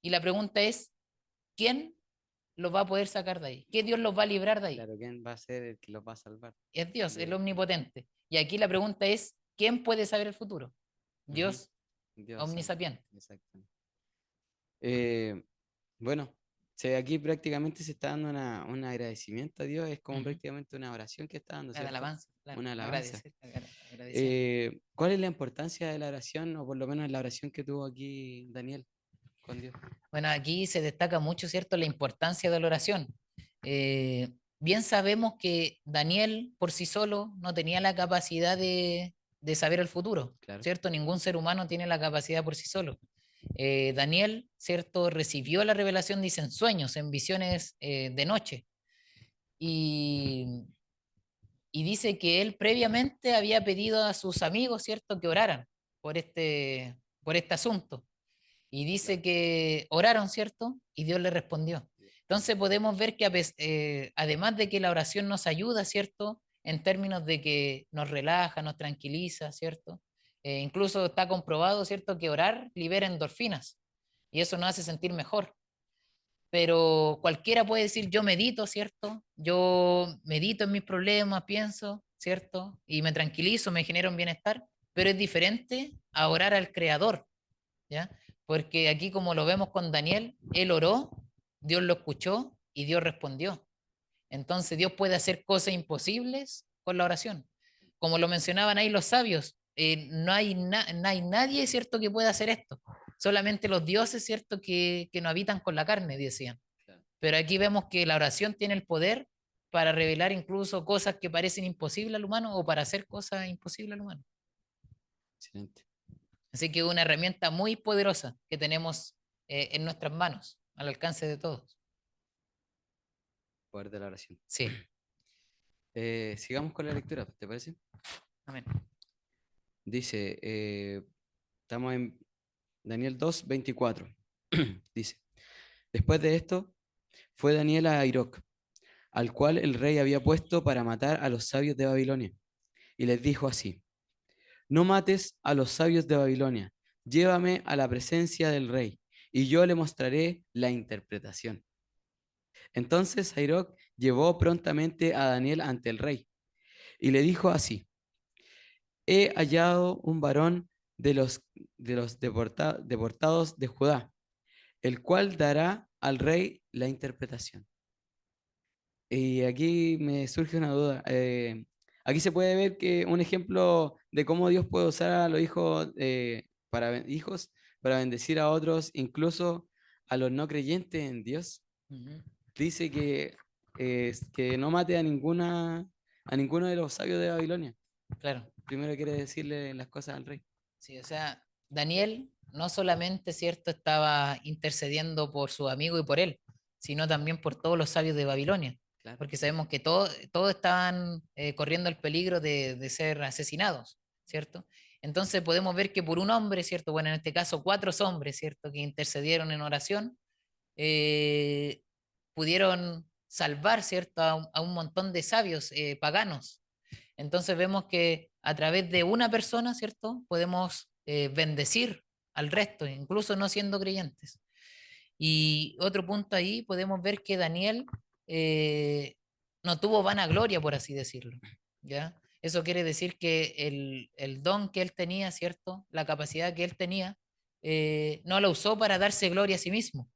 y la pregunta es, ¿quién los va a poder sacar de ahí? ¿Qué Dios los va a librar de ahí? Claro, ¿quién va a ser el que los va a salvar? Es Dios, el De- omnipotente. Y aquí la pregunta es, ¿quién puede saber el futuro? Ujú. Dios Dios santo. omnisapiente. Exacto. Bueno, aquí prácticamente se está dando un agradecimiento a Dios, es como Ujú. prácticamente una oración que está dando, La de ¿cierto? alabanza, claro. Una alabanza. Agradecer. ¿Cuál es la importancia de la oración, o por lo menos la oración que tuvo aquí Daniel con Dios? Bueno, aquí se destaca mucho, ¿cierto?, la importancia de la oración. Bien sabemos que Daniel por sí solo no tenía la capacidad de saber el futuro, Claro. ¿cierto? Ningún ser humano tiene la capacidad por sí solo. Daniel, ¿cierto?, recibió la revelación, dice, en sueños, en visiones de noche. Y, y dice que él previamente había pedido a sus amigos, ¿cierto?, que oraran por este asunto. Y dice que oraron, ¿cierto? Y Dios le respondió. Entonces podemos ver que además de que la oración nos ayuda, ¿cierto? En términos de que nos relaja, nos tranquiliza, ¿cierto? Incluso está comprobado, ¿cierto? Que orar libera endorfinas y eso nos hace sentir mejor. Pero cualquiera puede decir, yo medito, ¿cierto? Yo medito en mis problemas, pienso, ¿cierto? Y me tranquilizo, me genera un bienestar, pero es diferente a orar al Creador, ¿ya? Porque aquí, como lo vemos con Daniel, él oró, Dios lo escuchó y Dios respondió. Entonces Dios puede hacer cosas imposibles con la oración. Como lo mencionaban ahí los sabios, no hay nadie, ¿cierto?, que pueda hacer esto. Solamente los dioses, ¿cierto?, que no habitan con la carne, decían. Pero aquí vemos que la oración tiene el poder para revelar incluso cosas que parecen imposibles al humano o para hacer cosas imposibles al humano. Excelente. Así que es una herramienta muy poderosa que tenemos en nuestras manos, al alcance de todos. Poder de la oración. Sí. Sigamos con la lectura, ¿te parece? Amén. Dice, estamos en Daniel 2:24. Dice, después de esto, fue Daniel a Airoc, al cual el rey había puesto para matar a los sabios de Babilonia, y les dijo así: no mates a los sabios de Babilonia, llévame a la presencia del rey, y yo le mostraré la interpretación. Entonces Airoc llevó prontamente a Daniel ante el rey. y le dijo así: he hallado un varón de los deportados de Judá, el cual dará al rey la interpretación. Y aquí me surge una duda. Aquí se puede ver que un ejemplo de cómo Dios puede usar a los hijos, hijos para bendecir a otros, incluso a los no creyentes en Dios. Ujú. Dice que no mate a ninguno de los sabios de Babilonia. Claro. Primero quiere decirle las cosas al rey. Sí, o sea, Daniel no solamente, ¿cierto?, estaba intercediendo por su amigo y por él, sino también por todos los sabios de Babilonia, Claro. porque sabemos que todos estaban corriendo el peligro de ser asesinados, ¿cierto? Entonces podemos ver que por un hombre, ¿cierto? Bueno, en este caso 4 hombres, ¿cierto?, que intercedieron en oración, eh, pudieron salvar, ¿cierto?, a un montón de sabios paganos. Entonces vemos que a través de una persona, ¿cierto? Podemos bendecir al resto, incluso no siendo creyentes. Y otro punto ahí, podemos ver que Daniel no tuvo vanagloria, por así decirlo, ¿ya? Eso quiere decir que el don que él tenía, ¿cierto? La capacidad que él tenía, no lo usó para darse gloria a sí mismo,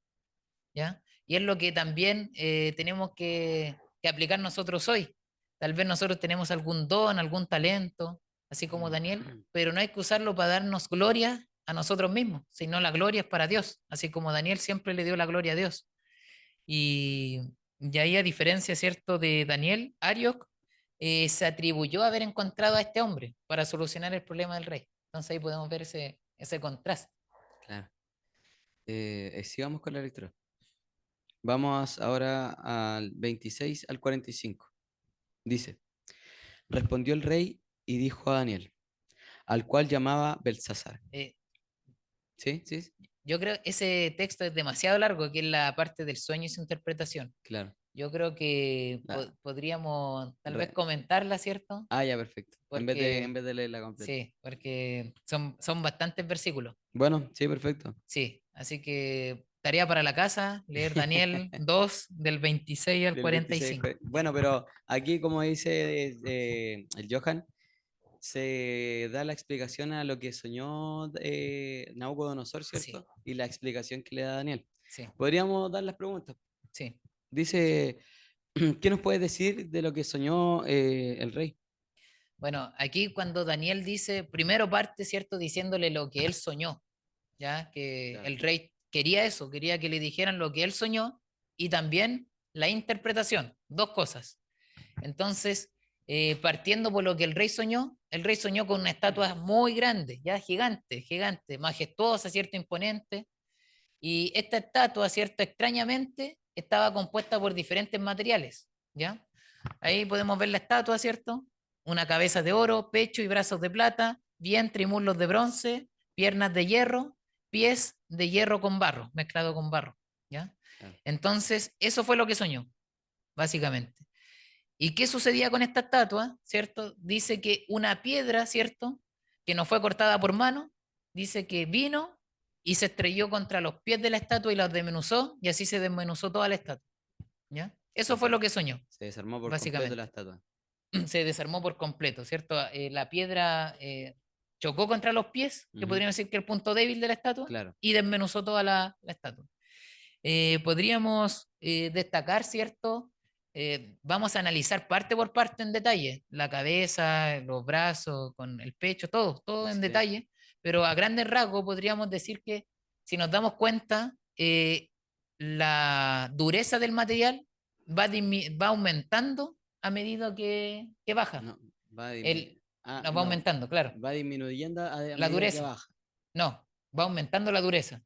¿ya? Y es lo que también tenemos que aplicar nosotros hoy. Tal vez nosotros tenemos algún don, algún talento, así como Daniel, pero no hay que usarlo para darnos gloria a nosotros mismos, sino la gloria es para Dios, así como Daniel siempre le dio la gloria a Dios. Y, y ahí, a diferencia, ¿cierto?, de Daniel, Arioc se atribuyó a haber encontrado a este hombre para solucionar el problema del rey. Entonces ahí podemos ver ese contraste. Claro. Sigamos con la lectura. Vamos ahora al 26 al 45. Dice: respondió el rey y dijo a Daniel, al cual llamaba Belsasar. Eh, ¿Sí? ¿Sí? Yo creo que ese texto es demasiado largo, que es la parte del sueño y su interpretación. Claro. Yo creo que La- podríamos tal vez re- comentarla, ¿cierto? ya, perfecto. En Porque, vez de leerla completa. sí, porque son bastantes versículos. Bueno, sí, perfecto. Sí, así que tarea para la casa, leer Daniel 2 del 26 al Del 26. 45. Bueno, pero aquí, como dice el Johan, se da la explicación a lo que soñó Nabucodonosor, Sí, ¿cierto? Y la explicación que le da Daniel. sí, Podríamos dar las preguntas. sí. Dice, ¿qué nos puedes decir de lo que soñó el rey? Bueno, aquí cuando Daniel dice, primero parte, ¿cierto? Diciéndole lo que él soñó, ¿ya? Que Claro. el rey quería eso, quería que le dijeran lo que él soñó y también la interpretación, 2 cosas. Entonces, partiendo por lo que el rey soñó con una estatua muy grande, ya gigante, gigante, majestuosa, ¿cierto? Imponente. Y esta estatua, ¿cierto? Extrañamente, estaba compuesta por diferentes materiales, ¿ya? Ahí podemos ver la estatua, ¿cierto? Una cabeza de oro, pecho y brazos de plata, vientre y muslos de bronce, piernas de hierro, pies de hierro con barro, mezclado con barro, ¿ya? Claro. Entonces, eso fue lo que soñó, básicamente. ¿Y qué sucedía con esta estatua? ¿Cierto? Dice que una piedra, ¿cierto? Que no fue cortada por mano, dice que vino y se estrelló contra los pies de la estatua y los desmenuzó, y así se desmenuzó toda la estatua, ¿ya? Eso fue lo que soñó, Se desarmó por completo la básicamente. estatua. Se desarmó por completo, ¿cierto? La piedra chocó contra los pies, que Ujú. podríamos decir que es el punto débil de la estatua, Claro. y desmenuzó toda la estatua. Podríamos destacar, ¿cierto? Vamos a analizar parte por parte en detalle, la cabeza, los brazos, con el pecho, todo en Sí. detalle, pero a grandes rasgos podríamos decir que si nos damos cuenta, la dureza del material va aumentando a medida que baja. No, va El, nos va no, aumentando, claro, va disminuyendo a la medida que dureza. baja. No, va aumentando la dureza.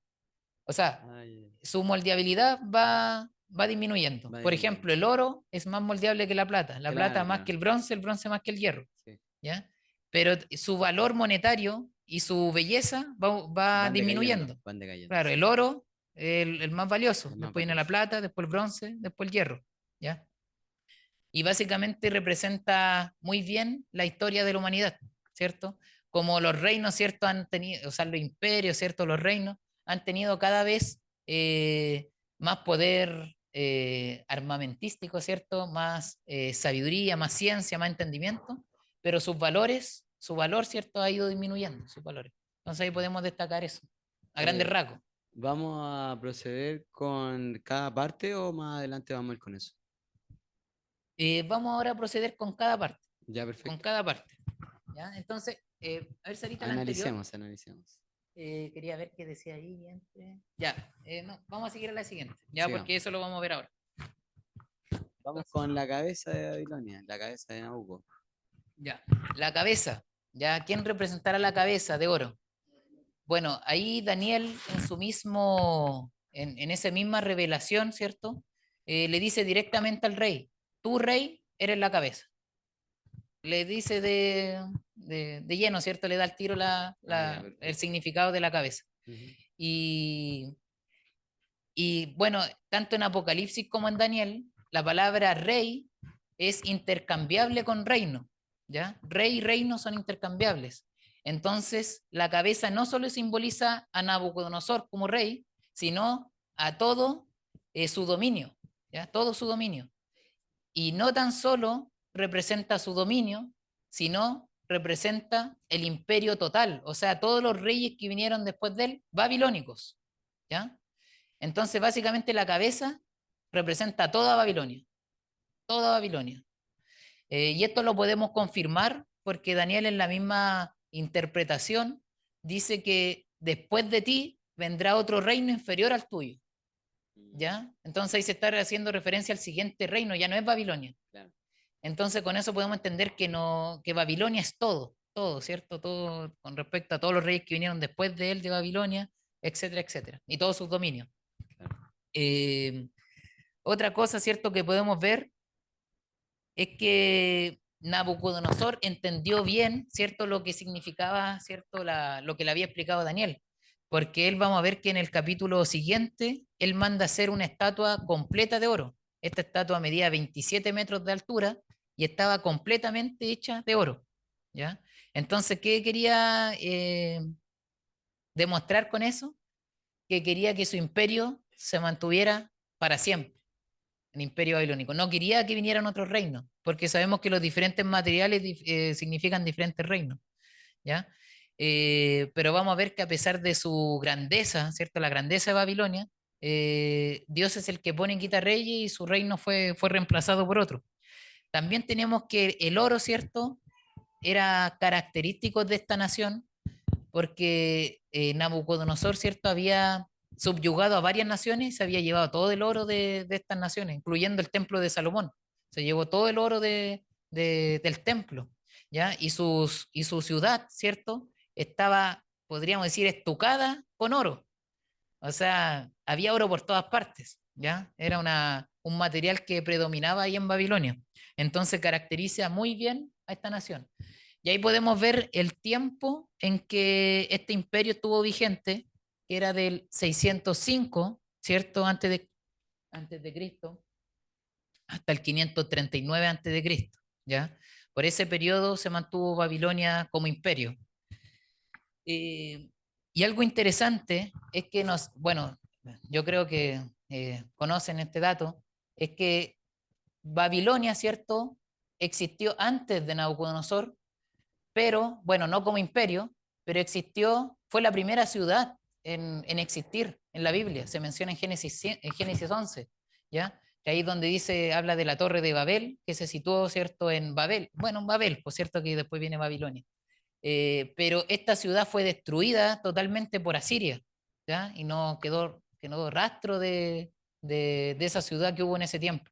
O sea, Ay, su moldeabilidad va disminuyendo. va Por disminuyendo. ejemplo, el oro es más moldeable que la plata Claro, más que claro. el bronce más que el hierro, Sí. ¿ya? Pero su valor monetario y su belleza va Van decayendo, disminuyendo. van decayendo. Claro, el oro, el más valioso, Es más después viene la valioso. plata, después el bronce, después el hierro, ¿ya? Y básicamente representa muy bien la historia de la humanidad, ¿cierto? Como los reinos, ¿cierto? Han tenido, o sea, los imperios, ¿cierto? Los reinos han tenido cada vez más poder armamentístico, ¿cierto? Más sabiduría, más ciencia, más entendimiento. pero sus valores, su valor, ¿cierto? Ha ido disminuyendo, sus valores. Entonces ahí podemos destacar eso, a grandes Eh, rasgos. ¿Vamos a proceder con cada parte o más adelante vamos a ir con eso? Vamos ahora a proceder con cada parte, Ya, con perfecto. cada parte. ¿Ya? Entonces, a ver, Sarita, la anterior, Analicemos. quería ver qué decía ahí. Ya, no, vamos a seguir a la siguiente, ya, Sigamos. porque eso lo vamos a ver ahora. Vamos con la cabeza de Babilonia, la cabeza de Nabucco. Ya, la cabeza, ya, ¿quién representará la cabeza de oro? Bueno, ahí Daniel en su mismo, en esa misma revelación, ¿cierto? Le dice directamente al rey, tú rey eres la cabeza. Le dice de lleno, ¿cierto? Le da al tiro Ya, el perfecto. significado de la cabeza. Ujú. Y, y bueno, tanto en Apocalipsis como en Daniel, la palabra rey es intercambiable con reino, ¿ya? Rey y reino son intercambiables. Entonces, la cabeza no solo simboliza a Nabucodonosor como rey, sino a todo su dominio, ¿ya? Todo su dominio. Y no tan solo representa su dominio, sino representa el imperio total, o sea, todos los reyes que vinieron después de él, babilónicos, ¿ya? Entonces, básicamente la cabeza representa toda Babilonia, toda Babilonia. Y esto lo podemos confirmar porque Daniel en la misma interpretación dice que después de ti vendrá otro reino inferior al tuyo, ¿ya? Entonces ahí se está haciendo referencia al siguiente reino, ya no es Babilonia. Claro. Entonces con eso podemos entender que, no, que Babilonia es todo, todo, ¿cierto? Todo con respecto a todos los reyes que vinieron después de él, de Babilonia, etcétera, etcétera, y todos sus dominios. Claro. Otra cosa, ¿cierto?, que podemos ver es que Nabucodonosor entendió bien, ¿cierto?, lo que significaba, ¿cierto?, lo que le había explicado Daniel, porque él vamos a ver que en el capítulo siguiente, él manda hacer una estatua completa de oro. Esta estatua medía 27 metros de altura y estaba completamente hecha de oro, ¿ya? Entonces, ¿qué quería demostrar con eso? Que quería que su imperio se mantuviera para siempre, el imperio babilónico. No quería que vinieran otros reinos, porque sabemos que los diferentes materiales significan diferentes reinos, ¿ya? Pero vamos a ver que a pesar de su grandeza, ¿cierto? La grandeza de Babilonia, Dios es el que pone y quita reyes y su reino fue reemplazado por otro. También tenemos que el oro, ¿cierto? Era característico de esta nación porque Nabucodonosor, ¿cierto? Había subyugado a varias naciones y se había llevado todo el oro de estas naciones, incluyendo el templo de Salomón. Se llevó todo el oro del templo, ¿ya? Y su ciudad, ¿cierto? Estaba, podríamos decir, estucada con oro. O sea, había oro por todas partes, ¿ya? Era un material que predominaba ahí en Babilonia. Entonces caracteriza muy bien a esta nación. Y ahí podemos ver el tiempo en que este imperio estuvo vigente, que era del 605, ¿cierto? Antes de Cristo, hasta el 539 antes de Cristo, ¿ya? Por ese periodo se mantuvo Babilonia como imperio. Y algo interesante es que bueno, yo creo que conocen este dato, es que Babilonia, ¿cierto? Existió antes de Nabucodonosor, pero, bueno, no como imperio, pero existió, fue la primera ciudad en existir en la Biblia, se menciona en Génesis 11, ¿ya? Que ahí donde dice, habla de la torre de Babel, que se situó, ¿cierto?, en Babel, bueno, en Babel, por cierto, que después viene Babilonia. Pero esta ciudad fue destruida totalmente por Asiria, ¿ya? Y no quedó rastro de esa ciudad que hubo en ese tiempo.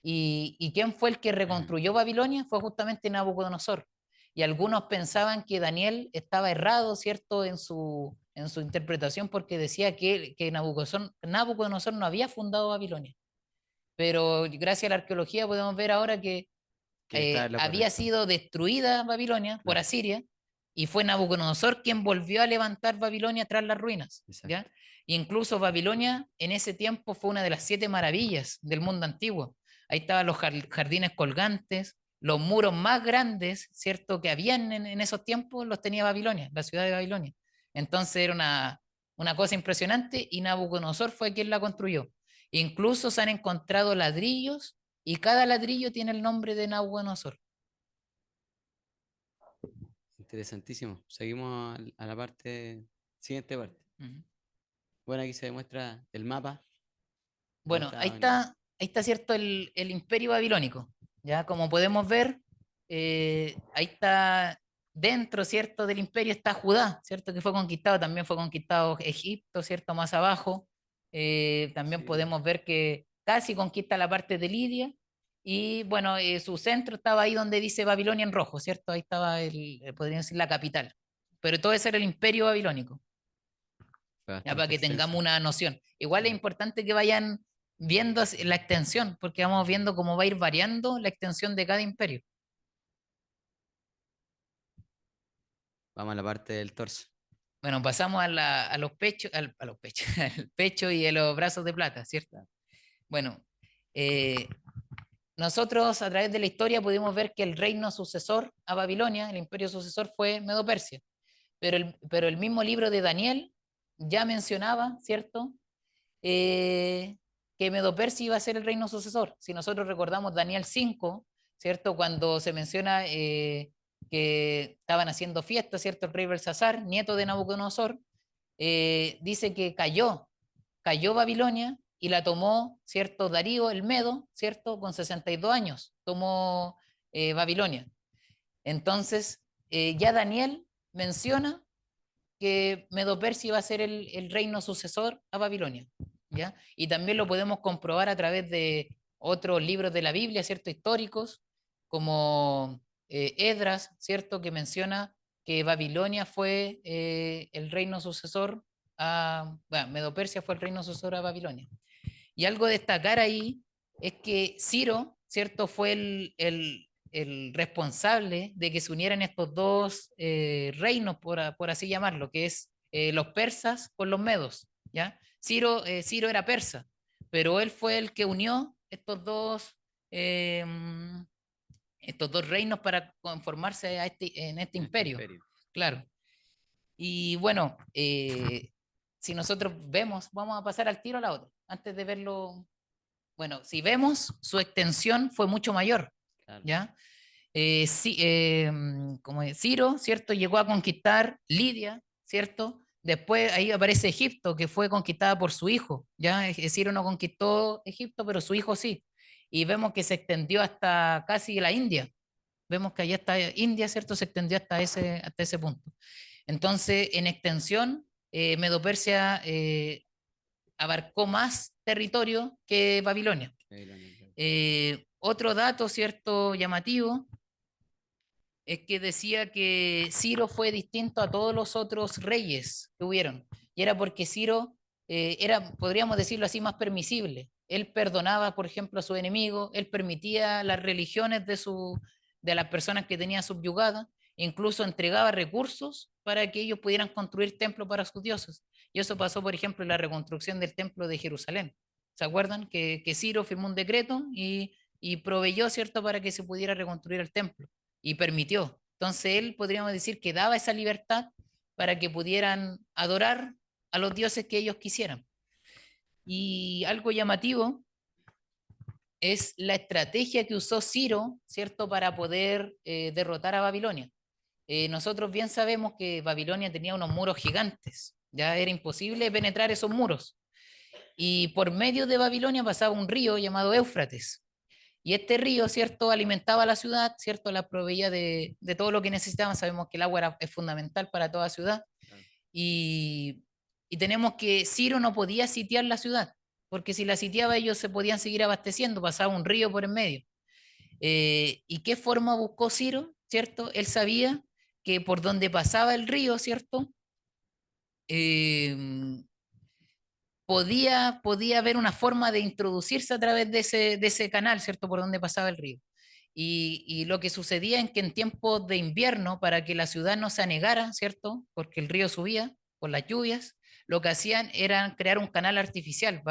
¿Y quién fue el que reconstruyó Babilonia? Fue justamente Nabucodonosor. Y algunos pensaban que Daniel estaba errado, ¿cierto?, en su interpretación porque decía que Nabucodonosor no había fundado Babilonia. Pero gracias a la arqueología podemos ver ahora que Que está en lo había correcto. sido destruida Babilonia por Claro, Asiria y fue Nabucodonosor quien volvió a levantar Babilonia tras las ruinas, ¿ya? exacto. Incluso Babilonia en ese tiempo fue una de las 7 maravillas del mundo antiguo. Ahí estaban los jardines colgantes, los muros más grandes, ¿cierto?, que habían en esos tiempos los tenía Babilonia, la ciudad de Babilonia. Entonces era una cosa impresionante y Nabucodonosor fue quien la construyó. Incluso se han encontrado ladrillos y cada ladrillo tiene el nombre de Nabucodonosor. interesantísimo. Seguimos a la siguiente parte. Ujú. Bueno, aquí se demuestra el mapa. Bueno, ahí está cierto el imperio babilónico. Ya, como podemos ver, ahí está dentro, cierto, del imperio está Judá, cierto, que fue conquistado, también fue conquistado Egipto, cierto, más abajo. También Sí. podemos ver que casi conquista la parte de Lidia. Y bueno, su centro estaba ahí donde dice Babilonia en rojo, ¿cierto? Ahí estaba podríamos decir, la capital. Pero todo ese era el imperio babilónico. Fue Ya para bastante que tengamos extenso. una noción. Igual es importante que vayan viendo la extensión, porque vamos viendo cómo va a ir variando la extensión de cada imperio. Vamos a la parte del torso. Bueno, pasamos a los pechos, a los pechos, al pecho y a los brazos de plata, ¿cierto? Bueno, eh, nosotros a través de la historia pudimos ver que el reino sucesor a Babilonia, el imperio sucesor fue Medo-Persia, pero el mismo libro de Daniel ya mencionaba, ¿cierto? Que Medo-Persia iba a ser el reino sucesor. Si nosotros recordamos Daniel 5, ¿cierto? Cuando se menciona que estaban haciendo fiesta, ¿cierto? El rey Belsasar, nieto de Nabucodonosor, dice que cayó Babilonia y la tomó, ¿cierto? Darío el Medo, ¿cierto? Con 62 años tomó Babilonia. Entonces, ya Daniel menciona que Medo-Persia iba a ser el reino sucesor a Babilonia, ¿ya? Y también lo podemos comprobar a través de otros libros de la Biblia, ¿cierto? Históricos, como Esdras, ¿cierto? Que menciona que Babilonia fue el reino sucesor bueno, Medo-Persia fue el reino sucesor a Babilonia. Y algo a destacar ahí es que Ciro, ¿cierto? Fue el responsable de que se unieran estos dos reinos, por así llamarlo, que es los persas con los medos, ¿ya? Ciro era persa, pero él fue el que unió eh, estos dos reinos para conformarse en este imperio, claro. Y bueno, si nosotros vemos, vamos a pasar al tiro a la otra, antes de verlo. Bueno, si vemos, su extensión fue mucho mayor, Claro. ¿ya? Sí, como Ciro, ¿cierto? Llegó a conquistar Lidia, ¿cierto? Después ahí aparece Egipto, que fue conquistada por su hijo, ¿ya? Ciro no conquistó Egipto, pero su hijo sí. Y vemos que se extendió hasta casi la India. Vemos que allá está India, ¿cierto? Se extendió hasta ese punto. Entonces, en extensión, Medo-Persia abarcó más territorio que Babilonia. Otro dato, cierto, llamativo, es que decía que Ciro fue distinto a todos los otros reyes que hubieron, y era porque Ciro era, podríamos decirlo así, más permisible. Él perdonaba, por ejemplo, a sus enemigos, él permitía las religiones de las personas que tenía subyugadas, incluso entregaba recursos para que ellos pudieran construir templos para sus dioses. Y eso pasó, por ejemplo, en la reconstrucción del templo de Jerusalén. ¿Se acuerdan? Que Ciro firmó un decreto y proveyó, ¿cierto?, para que se pudiera reconstruir el templo y permitió. Entonces él podríamos decir que daba esa libertad para que pudieran adorar a los dioses que ellos quisieran. Y algo llamativo es la estrategia que usó Ciro, ¿cierto?, para poder derrotar a Babilonia. Nosotros bien sabemos que Babilonia tenía unos muros gigantes, ya era imposible penetrar esos muros. Y por medio de Babilonia pasaba un río llamado Éufrates. Y este río, ¿cierto?, alimentaba a la ciudad, ¿cierto?, la proveía de todo lo que necesitaban. Sabemos que el agua es fundamental para toda ciudad. Y, y tenemos que Ciro no podía sitiar la ciudad, porque si la sitiaba ellos se podían seguir abasteciendo, pasaba un río por en medio. ¿Y qué forma buscó Ciro? ¿Cierto? Él sabía que por donde pasaba el río, ¿cierto? Eh, podía haber una forma de introducirse a través de ese canal, ¿cierto? Por donde pasaba el río. Y lo que sucedía en que en tiempos de invierno, para que la ciudad no se anegara, ¿cierto? Porque el río subía por las lluvias, lo que hacían era crear un canal artificial.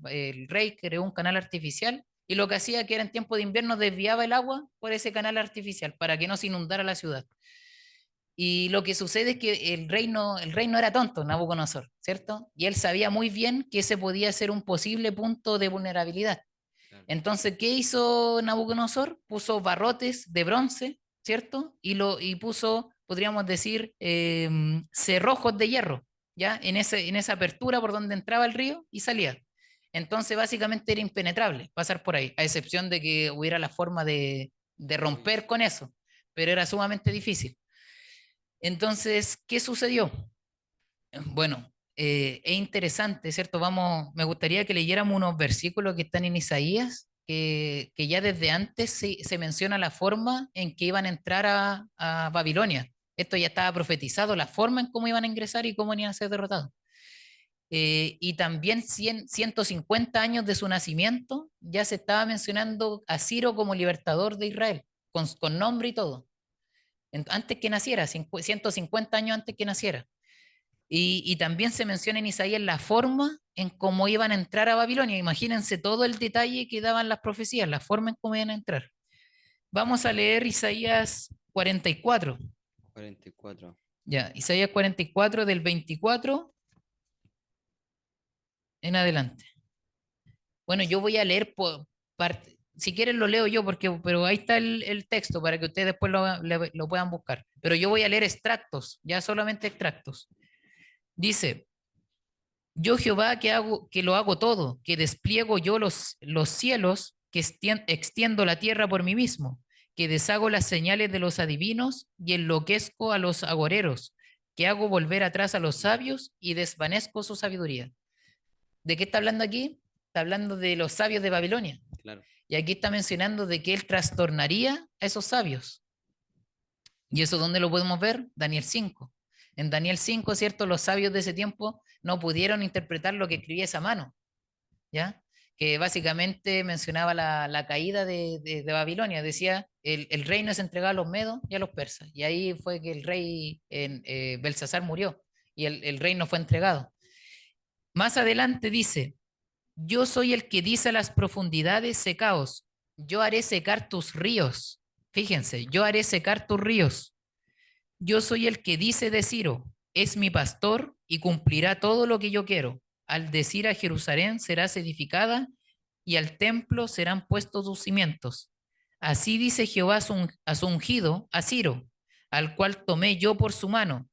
El rey creó un canal artificial y lo que hacía que era en tiempo de invierno desviaba el agua por ese canal artificial para que no se inundara la ciudad. Y lo que sucede es que el rey no era tonto, Nabucodonosor, ¿cierto? Y él sabía muy bien que ese podía ser un posible punto de vulnerabilidad. Entonces, ¿qué hizo Nabucodonosor? Puso barrotes de bronce, ¿cierto? Y puso podríamos decir, cerrojos de hierro, ¿ya? En esa apertura por donde entraba el río y salía. Entonces, básicamente era impenetrable pasar por ahí, a excepción de que hubiera la forma de romper con eso, pero era sumamente difícil. Entonces, ¿qué sucedió? Bueno, es interesante, ¿cierto? Me gustaría que leyéramos unos versículos que están en Isaías, que ya desde antes se menciona la forma en que iban a entrar a Babilonia. Esto ya estaba profetizado, la forma en cómo iban a ingresar y cómo iban a ser derrotados. Y también 150 años de su nacimiento, ya se estaba mencionando a Ciro como libertador de Israel, con nombre y todo, antes que naciera, 150 años antes que naciera. Y también se menciona en Isaías la forma en cómo iban a entrar a Babilonia. Imagínense todo el detalle que daban las profecías, la forma en cómo iban a entrar. Vamos a leer Isaías 44. 44. Ya, Isaías 44 del 24 en adelante. Bueno, yo voy a leer por parte. Si quieren lo leo yo, pero ahí está el texto para que ustedes después lo puedan buscar. Pero yo voy a leer extractos, ya solamente extractos. Dice, yo Jehová que lo hago todo, que despliego yo los cielos, que extiendo la tierra por mí mismo, que deshago las señales de los adivinos y enloquezco a los agoreros, que hago volver atrás a los sabios y desvanezco su sabiduría. ¿De qué está hablando aquí? Está hablando de los sabios de Babilonia. Claro. Y aquí está mencionando de que él trastornaría a esos sabios. ¿Y eso dónde lo podemos ver? Daniel 5. En Daniel 5, ¿cierto? Los sabios de ese tiempo no pudieron interpretar lo que escribía esa mano, ¿ya? Que básicamente mencionaba la caída de Babilonia. Decía, el reino es entregado a los medos y a los persas. Y ahí fue que el rey Belsasar murió y el reino fue entregado. Más adelante dice, yo soy el que dice a las profundidades secaos, yo haré secar tus ríos. Fíjense, yo haré secar tus ríos. Yo soy el que dice de Ciro, es mi pastor y cumplirá todo lo que yo quiero. Al decir a Jerusalén serás edificada y al templo serán puestos sus cimientos. Así dice Jehová a su ungido, a Ciro, al cual tomé yo por su mano,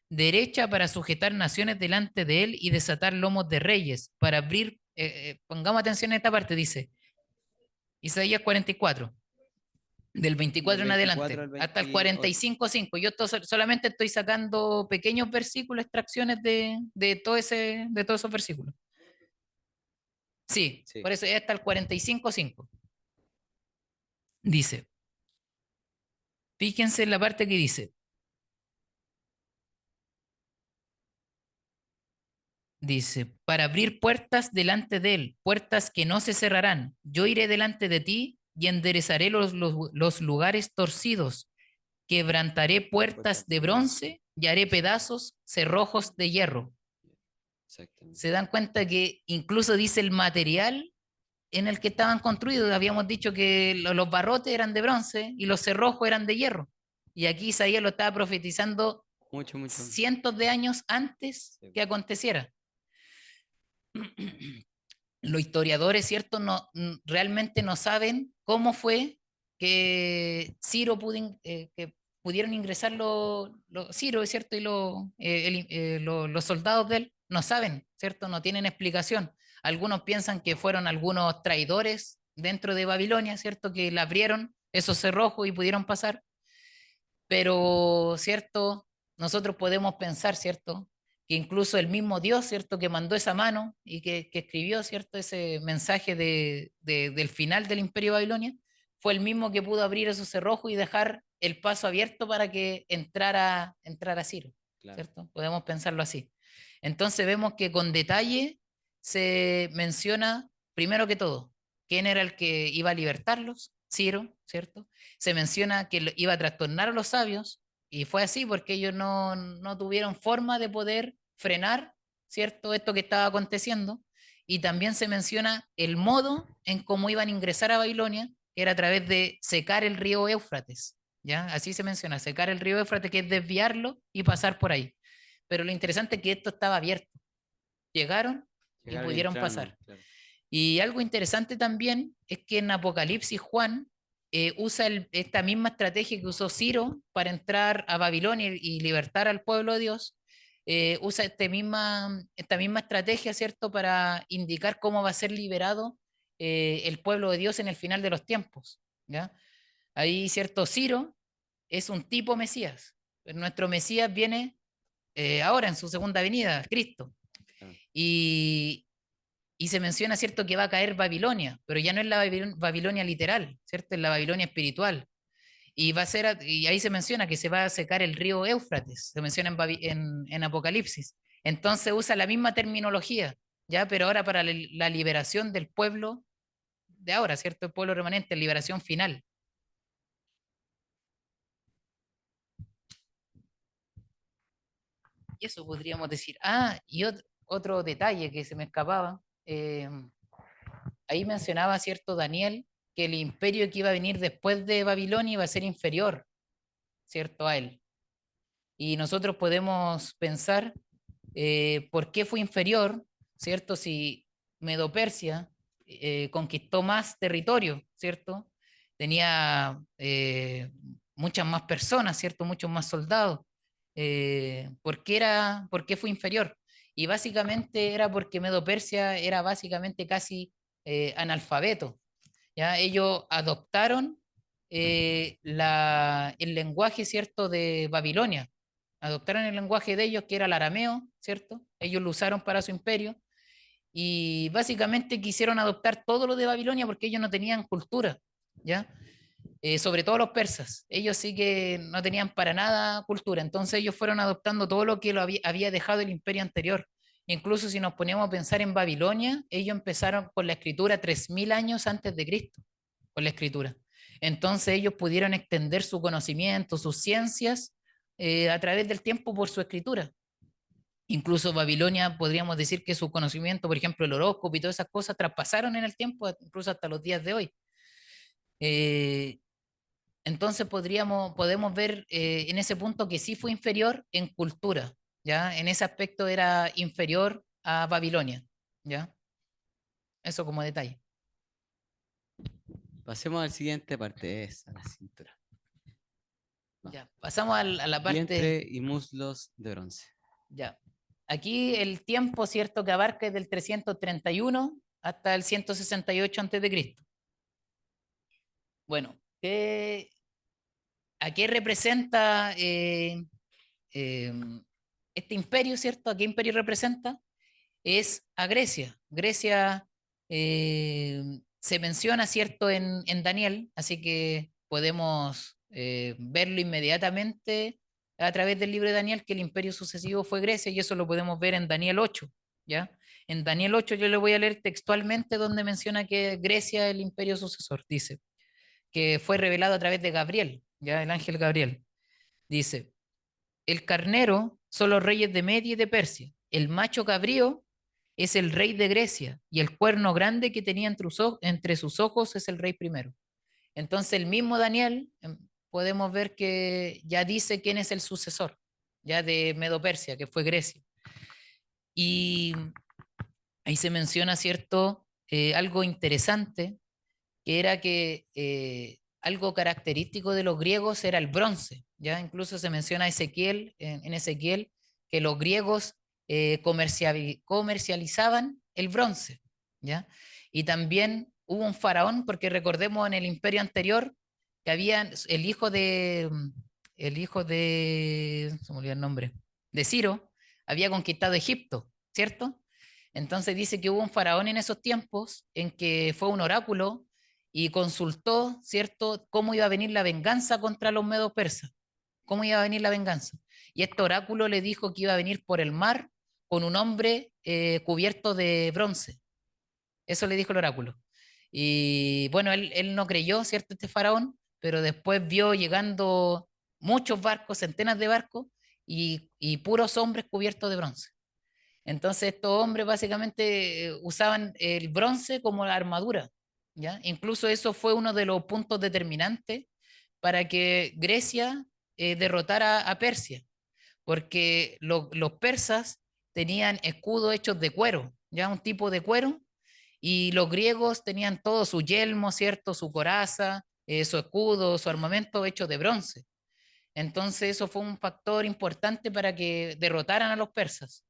derecha para sujetar naciones delante de él y desatar lomos de reyes, para abrir, pongamos atención a esta parte, dice Isaías 44, del 24 en adelante, hasta el 45.5. Yo solamente estoy sacando pequeños versículos, extracciones de todos esos versículos. Sí, por eso es hasta el 45.5. Dice, fíjense en la parte que dice, para abrir puertas delante de él, puertas que no se cerrarán. Yo iré delante de ti y enderezaré los lugares torcidos, quebrantaré puertas de bronce y haré pedazos cerrojos de hierro. Se dan cuenta que incluso dice el material en el que estaban construidos. Habíamos dicho que los barrotes eran de bronce y los cerrojos eran de hierro. Y aquí Isaías lo estaba profetizando mucho. cientos de años antes que aconteciera. Los historiadores, ¿cierto? Realmente no saben cómo fue que Ciro que pudieron ingresar Ciro, ¿cierto? Y los soldados de él no saben, ¿cierto? No tienen explicación. Algunos piensan que fueron algunos traidores dentro de Babilonia, ¿cierto? Que le abrieron esos cerrojos y pudieron pasar. Pero, ¿cierto? Nosotros podemos pensar, ¿cierto? Que incluso el mismo Dios, ¿cierto? Que mandó esa mano y que escribió, ¿cierto? Ese mensaje del final del Imperio de Babilonia, fue el mismo que pudo abrir esos cerrojos y dejar el paso abierto para que entrara Ciro, claro. ¿Cierto? Podemos pensarlo así. Entonces vemos que con detalle se menciona, primero que todo, quién era el que iba a libertarlos, Ciro, ¿cierto? Se menciona que iba a trastornar a los sabios, y fue así porque ellos no tuvieron forma de poder frenar, ¿cierto? Esto que estaba aconteciendo. Y también se menciona el modo en cómo iban a ingresar a Babilonia, que era a través de secar el río Éufrates, ¿ya? Así se menciona, secar el río Éufrates, que es desviarlo y pasar por ahí. Pero lo interesante es que esto estaba abierto. Llegaron y pudieron pasar. Claro. Y algo interesante también es que en Apocalipsis Juan usa esta misma estrategia que usó Ciro para entrar a Babilonia y libertar al pueblo de Dios. Usa esta misma estrategia, ¿cierto?, para indicar cómo va a ser liberado el pueblo de Dios en el final de los tiempos, ¿ya? Ahí, ¿cierto? Ciro es un tipo Mesías. Nuestro Mesías viene ahora en su segunda venida, Cristo. Y, y se menciona, ¿cierto?, que va a caer Babilonia, pero ya no es la Babilonia literal, ¿cierto? Es la Babilonia espiritual. Y va a ser, y ahí se menciona que se va a secar el río Éufrates, se menciona en Apocalipsis. Entonces usa la misma terminología, ¿ya? Pero ahora para la liberación del pueblo de ahora, ¿cierto? El pueblo remanente, liberación final. Y eso podríamos decir. Ah, y otro detalle que se me escapaba. Ahí mencionaba, ¿cierto, Daniel, que el imperio que iba a venir después de Babilonia iba a ser inferior, ¿cierto?, a él. Y nosotros podemos pensar por qué fue inferior, ¿cierto? Si Medo-Persia conquistó más territorio, ¿cierto? Tenía muchas más personas, ¿cierto? Muchos más soldados. ¿Por qué fue inferior? Y básicamente era porque Medo-Persia era básicamente casi analfabeto, ¿ya? Ellos adoptaron el lenguaje, ¿cierto?, de Babilonia. Adoptaron el lenguaje de ellos, que era el arameo, ¿cierto? Ellos lo usaron para su imperio y básicamente quisieron adoptar todo lo de Babilonia porque ellos no tenían cultura, ¿ya? Sobre todo los persas. Ellos sí que no tenían para nada cultura, entonces ellos fueron adoptando todo lo que había dejado el imperio anterior. Incluso si nos ponemos a pensar en Babilonia, ellos empezaron con la escritura 3000 años antes de Cristo, con la escritura. Entonces ellos pudieron extender su conocimiento, sus ciencias, a través del tiempo por su escritura. Incluso Babilonia, podríamos decir que su conocimiento, por ejemplo, el horóscopo y todas esas cosas, traspasaron en el tiempo, incluso hasta los días de hoy. Eh, entonces podemos ver en ese punto que sí fue inferior en cultura, ¿ya? En ese aspecto era inferior a Babilonia, ¿ya? Eso como detalle. Pasemos a la siguiente parte, esa, la cintura. No. Ya, pasamos a la parte... Vientre y muslos de bronce. Ya. Aquí el tiempo, ¿cierto?, que abarca es del 331 hasta el 168 a.C. Bueno, ¿a qué representa este imperio, ¿cierto? ¿A qué imperio representa? Es a Grecia. Grecia se menciona, ¿cierto?, en Daniel, así que podemos verlo inmediatamente a través del libro de Daniel, que el imperio sucesivo fue Grecia, y eso lo podemos ver en Daniel 8, ¿ya? En Daniel 8 yo le voy a leer textualmente donde menciona que Grecia es el imperio sucesor. Dice que fue revelado a través de Gabriel, ¿ya? El ángel Gabriel. Dice, el carnero son los reyes de Media y de Persia. El macho cabrío es el rey de Grecia y el cuerno grande que tenía entre sus ojos es el rey primero. Entonces el mismo Daniel podemos ver que ya dice quién es el sucesor, ya de Medo-Persia, que fue Grecia. Y ahí se menciona, ¿cierto? Algo interesante, que era que algo característico de los griegos era el bronce, ¿ya? Incluso se menciona Ezequiel, en Ezequiel, que los griegos comercializaban el bronce, ¿ya? Y también hubo un faraón, porque recordemos en el imperio anterior que había se me olvidó el nombre, de Ciro, había conquistado Egipto, ¿cierto? Entonces dice que hubo un faraón en esos tiempos en que fue un oráculo y consultó, ¿cierto?, cómo iba a venir la venganza contra los medos persas, cómo iba a venir la venganza. Y este oráculo le dijo que iba a venir por el mar con un hombre cubierto de bronce. Eso le dijo el oráculo. Y bueno, él no creyó, ¿cierto?, este faraón, pero después vio llegando muchos barcos, centenas de barcos, y puros hombres cubiertos de bronce. Entonces estos hombres básicamente usaban el bronce como la armadura, ¿ya? Incluso eso fue uno de los puntos determinantes para que Grecia derrotara a Persia, porque los persas tenían escudos hechos de cuero, ya un tipo de cuero, y los griegos tenían todo su yelmo, ¿cierto? Su coraza, su escudo, su armamento hecho de bronce. Entonces eso fue un factor importante para que derrotaran a los persas.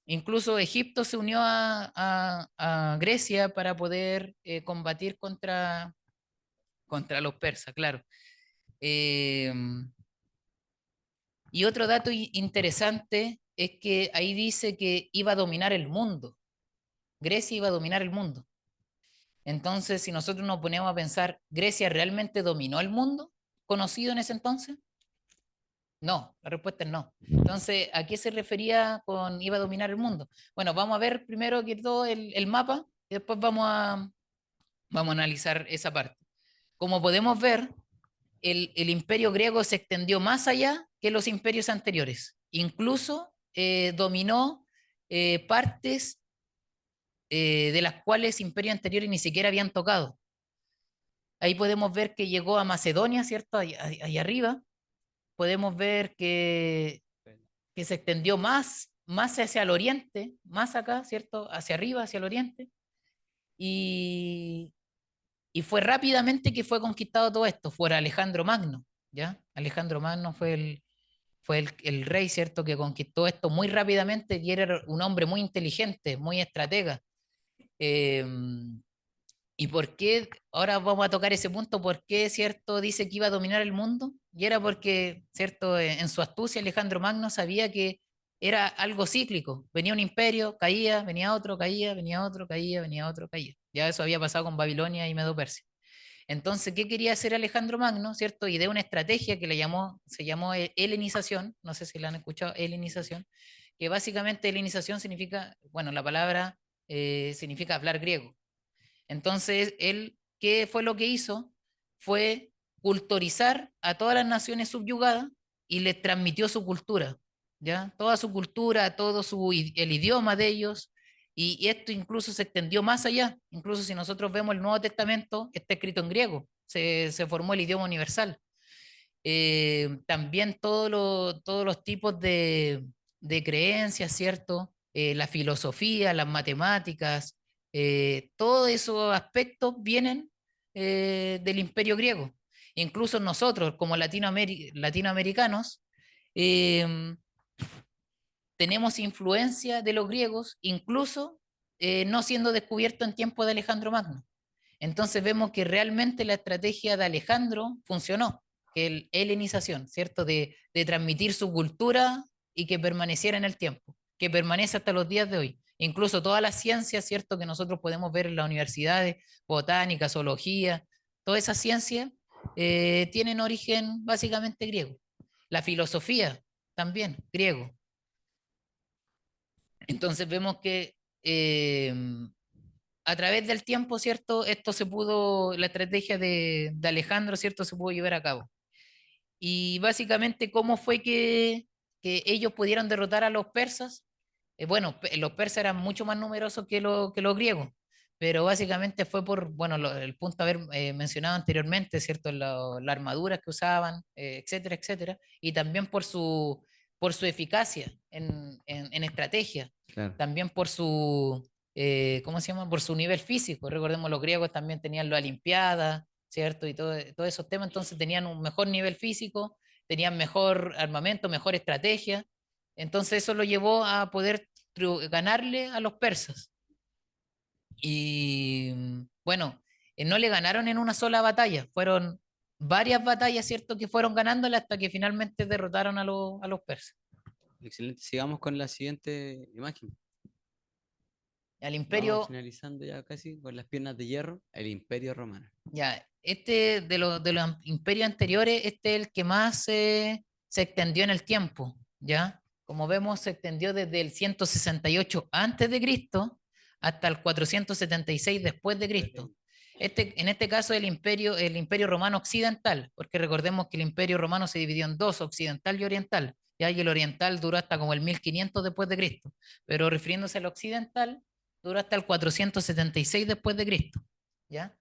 Incluso Egipto se unió a Grecia para poder combatir contra los persas, claro. Y otro dato interesante es que ahí dice que iba a dominar el mundo. Grecia iba a dominar el mundo. Entonces, si nosotros nos ponemos a pensar, ¿Grecia realmente dominó el mundo conocido en ese entonces? No, la respuesta es no. Entonces, ¿a qué se refería con iba a dominar el mundo? Bueno, vamos a ver primero que todo el mapa y después vamos a analizar esa parte. Como podemos ver, el imperio griego se extendió más allá que los imperios anteriores. Incluso dominó partes de las cuales imperios anteriores ni siquiera habían tocado. Ahí podemos ver que llegó a Macedonia, ¿cierto? Ahí arriba. Podemos ver que se extendió más hacia el oriente, más acá, ¿cierto? Hacia arriba, hacia el oriente. Y, y fue rápidamente que fue conquistado todo esto. Fue Alejandro Magno, ¿ya? Alejandro Magno fue el rey, ¿cierto? Que conquistó esto muy rápidamente y era un hombre muy inteligente, muy estratega. Eh, ¿Y por qué? Ahora vamos a tocar ese punto. ¿Por qué, cierto, dice que iba a dominar el mundo? Y era porque, cierto, en su astucia Alejandro Magno sabía que era algo cíclico. Venía un imperio, caía, venía otro, caía, venía otro, caía, venía otro, caía. Ya eso había pasado con Babilonia y Medo-Persia. Entonces, ¿qué quería hacer Alejandro Magno, cierto? Ideó una estrategia que se llamó helenización, no sé si la han escuchado, helenización, que básicamente helenización significa, bueno, la palabra significa hablar griego. Entonces, él, ¿qué fue lo que hizo? Fue culturizar a todas las naciones subyugadas y les transmitió su cultura, ¿ya? Toda su cultura, el idioma de ellos, y esto incluso se extendió más allá. Incluso si nosotros vemos el Nuevo Testamento, está escrito en griego, se formó el idioma universal. También todos los tipos de creencias, ¿cierto? La filosofía, las matemáticas, todos esos aspectos vienen del imperio griego. Incluso nosotros, como latinoamericanos, eh, tenemos influencia de los griegos, incluso no siendo descubierto en tiempo de Alejandro Magno. Entonces vemos que realmente la estrategia de Alejandro funcionó, que el helenización, ¿cierto? De transmitir su cultura y que permaneciera en el tiempo, que permanece hasta los días de hoy. Incluso todas las ciencias, ¿cierto? Que nosotros podemos ver en las universidades, botánica, zoología, toda esa ciencia tienen origen básicamente griego. La filosofía también, griego. Entonces vemos que a través del tiempo, ¿cierto? La estrategia de Alejandro, ¿cierto? Se pudo llevar a cabo. Y básicamente, ¿cómo fue que ellos pudieron derrotar a los persas? Bueno, los persas eran mucho más numerosos que los griegos, pero básicamente fue por, bueno, el punto haber mencionado anteriormente, ¿cierto? Las armaduras que usaban, etcétera, etcétera, y también por su eficacia en estrategia, Claro. también por ¿cómo se llama? Por su nivel físico. Recordemos, los griegos también tenían las Olimpiadas, ¿cierto? Y todos esos temas, entonces tenían un mejor nivel físico, tenían mejor armamento, mejor estrategia. Entonces eso lo llevó a poder ganarle a los persas. Y bueno, no le ganaron en una sola batalla, fueron varias batallas, ¿cierto? Que fueron ganándole hasta que finalmente derrotaron a los persas. Excelente. Sigamos con la siguiente imagen. Al Vamos imperio, finalizando ya casi con las piernas de hierro, el Imperio Romano. ya, de los imperios anteriores, este es el que más se extendió en el tiempo, ¿ya? Como vemos, se extendió desde el 168 antes de Cristo hasta el 476 después de Cristo. En este caso el imperio romano occidental, porque recordemos que el imperio romano se dividió en dos, occidental y oriental, ¿ya? Y el oriental duró hasta como el 1500 después de Cristo, pero refiriéndose al occidental, duró hasta el 476 después de Cristo, ¿ya?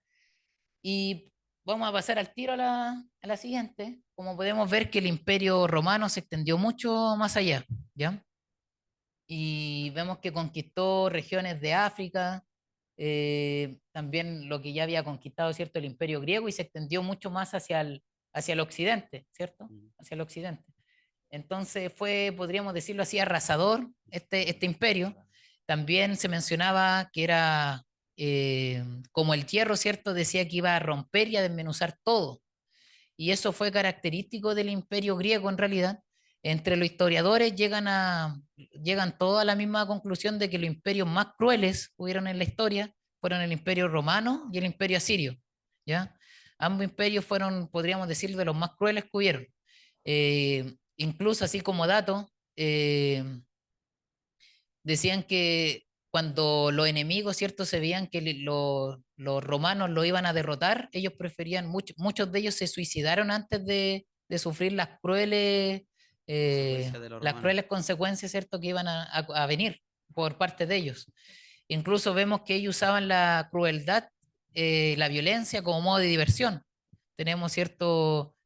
Y vamos a pasar al tiro a la siguiente. Como podemos ver que el imperio romano se extendió mucho más allá, ¿ya? Y vemos que conquistó regiones de África, también lo que ya había conquistado, ¿cierto? El imperio griego y se extendió mucho más hacia el occidente, ¿cierto? Hacia el occidente. Entonces fue, podríamos decirlo así, arrasador este imperio. También se mencionaba que era como el hierro, ¿cierto? Decía que iba a romper y a desmenuzar todo. Y eso fue característico del imperio griego en realidad. Entre los historiadores llegan todos a la misma conclusión de que los imperios más crueles que hubieron en la historia fueron el imperio romano y el imperio asirio, ¿ya? Ambos imperios fueron, podríamos decir, de los más crueles que hubieron. Incluso así como dato, decían que cuando los enemigos, ¿cierto?, se veían que los romanos lo iban a derrotar, ellos preferían, muchos de ellos se suicidaron antes de sufrir Consecuencias de los las romanos. crueles consecuencias, ¿cierto?, que iban a venir por parte de ellos. Incluso vemos que ellos usaban la crueldad, la violencia como modo de diversión. Tenemos, ¿cierto?,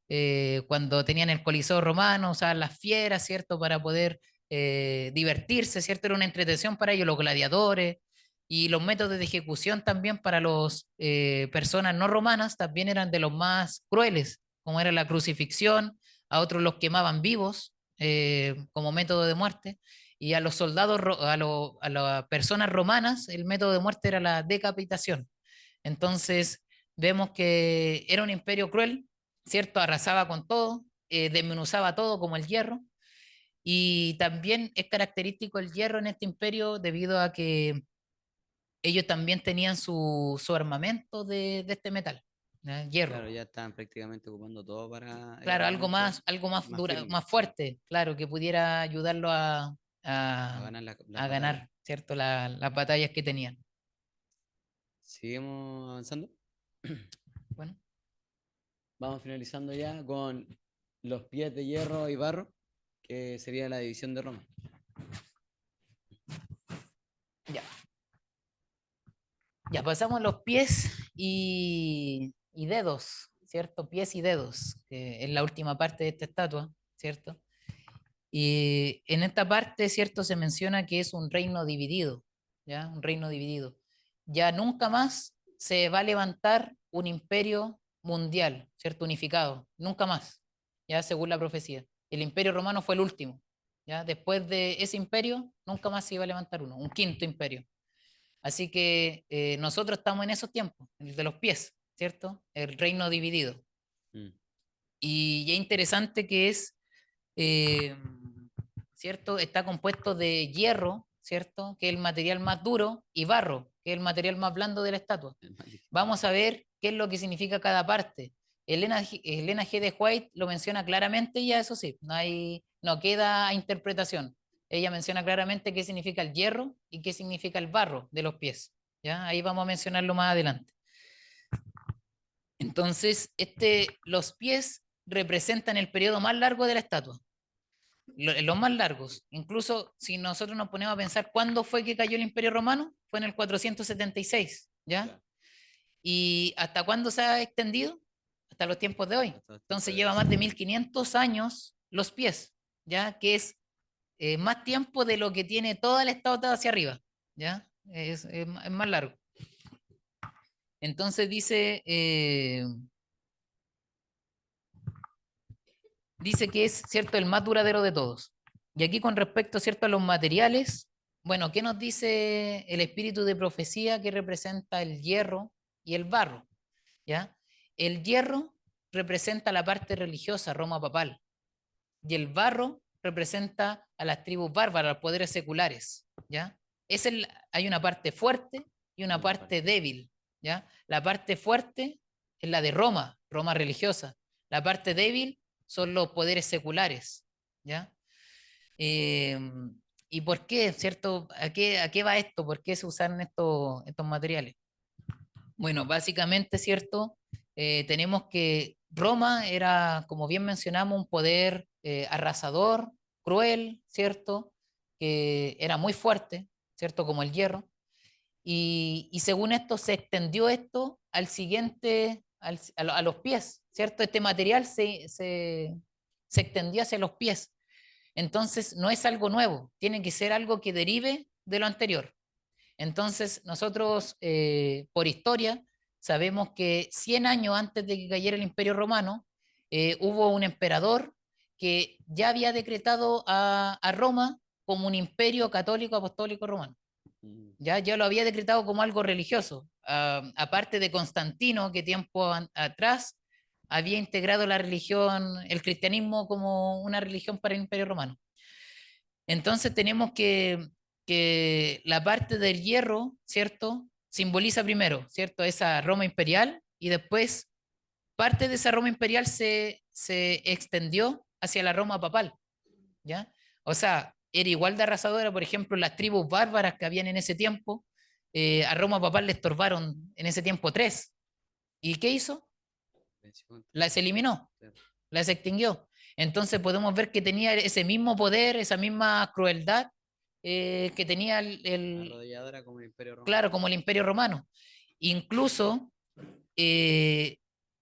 cuando tenían el Coliseo romano, usaban las fieras, ¿cierto?, para poder divertirse, ¿cierto? Era una entretención para ellos, los gladiadores, y los métodos de ejecución también para las personas no romanas también eran de los más crueles, como era la crucifixión, a otros los quemaban vivos como método de muerte, y a los soldados, a las personas romanas, el método de muerte era la decapitación. Entonces, vemos que era un imperio cruel, ¿cierto? Arrasaba con todo, desmenuzaba todo como el hierro, y también es característico el hierro en este imperio debido a que ellos también tenían su armamento de este metal, ¿ya? Hierro. Claro, ya estaban prácticamente ocupando todo para el Claro, armamento algo más más dura, firme, más sí, fuerte, claro, que pudiera ayudarlo a ganar las a batallas. ganar, ¿cierto? Las batallas que tenían. Seguimos avanzando. Bueno, Vamos finalizando ya con los pies de hierro y barro, que sería la división de Roma. ya. Ya pasamos los pies y dedos, ¿cierto? Pies y dedos, que es la última parte de esta estatua, ¿cierto? Y en esta parte, ¿cierto? Se menciona que es un reino dividido, ¿ya? Un reino dividido. Ya nunca más se va a levantar un imperio mundial, ¿cierto? Unificado, nunca más, ya según la profecía. El imperio romano fue el último, ¿ya? Después de ese imperio, nunca más se iba a levantar uno, un quinto imperio. Así que nosotros estamos en esos tiempos, el de los pies, ¿cierto? El reino dividido. Mm. Y es interesante que es, eh, ¿cierto? Está compuesto de hierro, ¿cierto? Que es el material más duro, y barro, que es el material más blando de la estatua. Es más difícil. Vamos a ver qué es lo que significa cada parte. Elena G. de White lo menciona claramente, y ya eso sí, no queda a interpretación. Ella menciona claramente qué significa el hierro y qué significa el barro de los pies. ¿Ya? Ahí vamos a mencionarlo más adelante. Entonces, los pies representan el periodo más largo de la estatua, los más largos. Incluso si nosotros nos ponemos a pensar cuándo fue que cayó el Imperio Romano, fue en el 476, ¿ya? Claro. ¿Y hasta cuándo se ha extendido? Hasta los tiempos de hoy. Hasta los Entonces tiempos lleva hoy. más de 1500 años los pies, ¿ya? Que es más tiempo de lo que tiene todo el estado hacia arriba, ¿ya? Es más largo. Entonces dice que es, ¿cierto?, el más duradero de todos. Y aquí con respecto, ¿cierto?, a los materiales, bueno, ¿qué nos dice el espíritu de profecía que representa el hierro y el barro? ¿Ya? El hierro representa la parte religiosa, Roma papal, y el barro representa a las tribus bárbaras, a los poderes seculares, ¿ya? Hay una parte fuerte y una parte débil, ¿ya? La parte fuerte es la de Roma, Roma religiosa. La parte débil son los poderes seculares, ¿ya? Eh, ¿Y por qué, cierto? A qué va esto? ¿Por qué se usaron estos materiales? Bueno, básicamente, ¿cierto? Tenemos que Roma era, como bien mencionamos, un poder arrasador, cruel, ¿cierto? Que era muy fuerte, ¿cierto? Como el hierro. Y según esto se extendió esto al siguiente, a los pies, ¿cierto? Este material se extendió hacia los pies. Entonces no es algo nuevo, tiene que ser algo que derive de lo anterior. Entonces, nosotros, por historia, sabemos que 100 años antes de que cayera el Imperio Romano, hubo un emperador que ya había decretado a Roma como un imperio católico apostólico romano. Ya lo había decretado como algo religioso. Aparte de Constantino, que tiempo atrás había integrado la religión, el cristianismo como una religión para el Imperio Romano. Entonces tenemos que la parte del hierro, ¿cierto? Simboliza primero, ¿cierto? Esa Roma imperial y después parte de esa Roma imperial se extendió hacia la Roma papal, ¿ya? O sea, era igual de arrasadora, por ejemplo, las tribus bárbaras que habían en ese tiempo, a Roma papal le estorbaron en ese tiempo 3. ¿Y qué hizo? Las eliminó, las extinguió. Entonces podemos ver que tenía ese mismo poder, esa misma crueldad que tenía Arrodilladora como el Imperio Romano. claro, como el Imperio Romano. Incluso eh,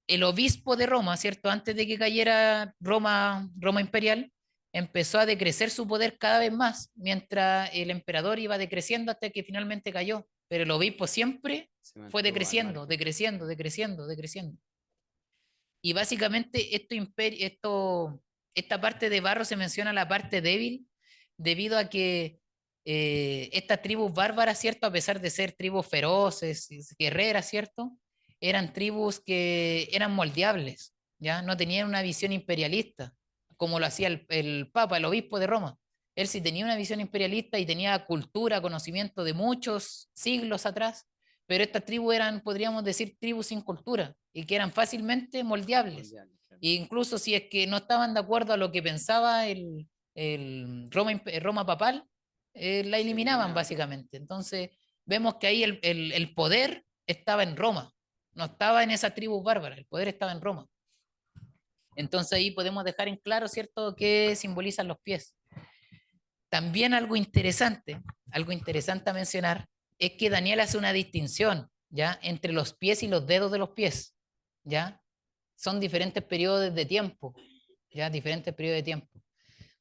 el obispo de Roma, ¿cierto? Antes de que cayera Roma imperial, empezó a decrecer su poder cada vez más, mientras el emperador iba decreciendo hasta que finalmente cayó. Pero el obispo siempre fue decreciendo, decreciendo, decreciendo, decreciendo. Y básicamente esta parte de barro se menciona la parte débil, debido a que estas tribus bárbaras, ¿cierto? A pesar de ser tribus feroces, guerreras, ¿cierto? Eran tribus que eran moldeables, ¿ya? No tenían una visión imperialista, como lo hacía el Papa, el obispo de Roma. Él sí tenía una visión imperialista y tenía cultura, conocimiento de muchos siglos atrás, pero estas tribus eran, podríamos decir, tribus sin cultura y que eran fácilmente moldeables. Claro. E incluso si es que no estaban de acuerdo a lo que pensaba Roma papal, la eliminaban básicamente. Entonces vemos que ahí el poder estaba en Roma, no estaba en esa tribu bárbara, el poder estaba en Roma. Entonces ahí podemos dejar en claro, ¿cierto?, qué simbolizan los pies. También algo interesante a mencionar es que Daniel hace una distinción, ¿ya?, entre los pies y los dedos de los pies, ¿ya? Son diferentes periodos de tiempo, ¿ya? Diferentes periodos de tiempo.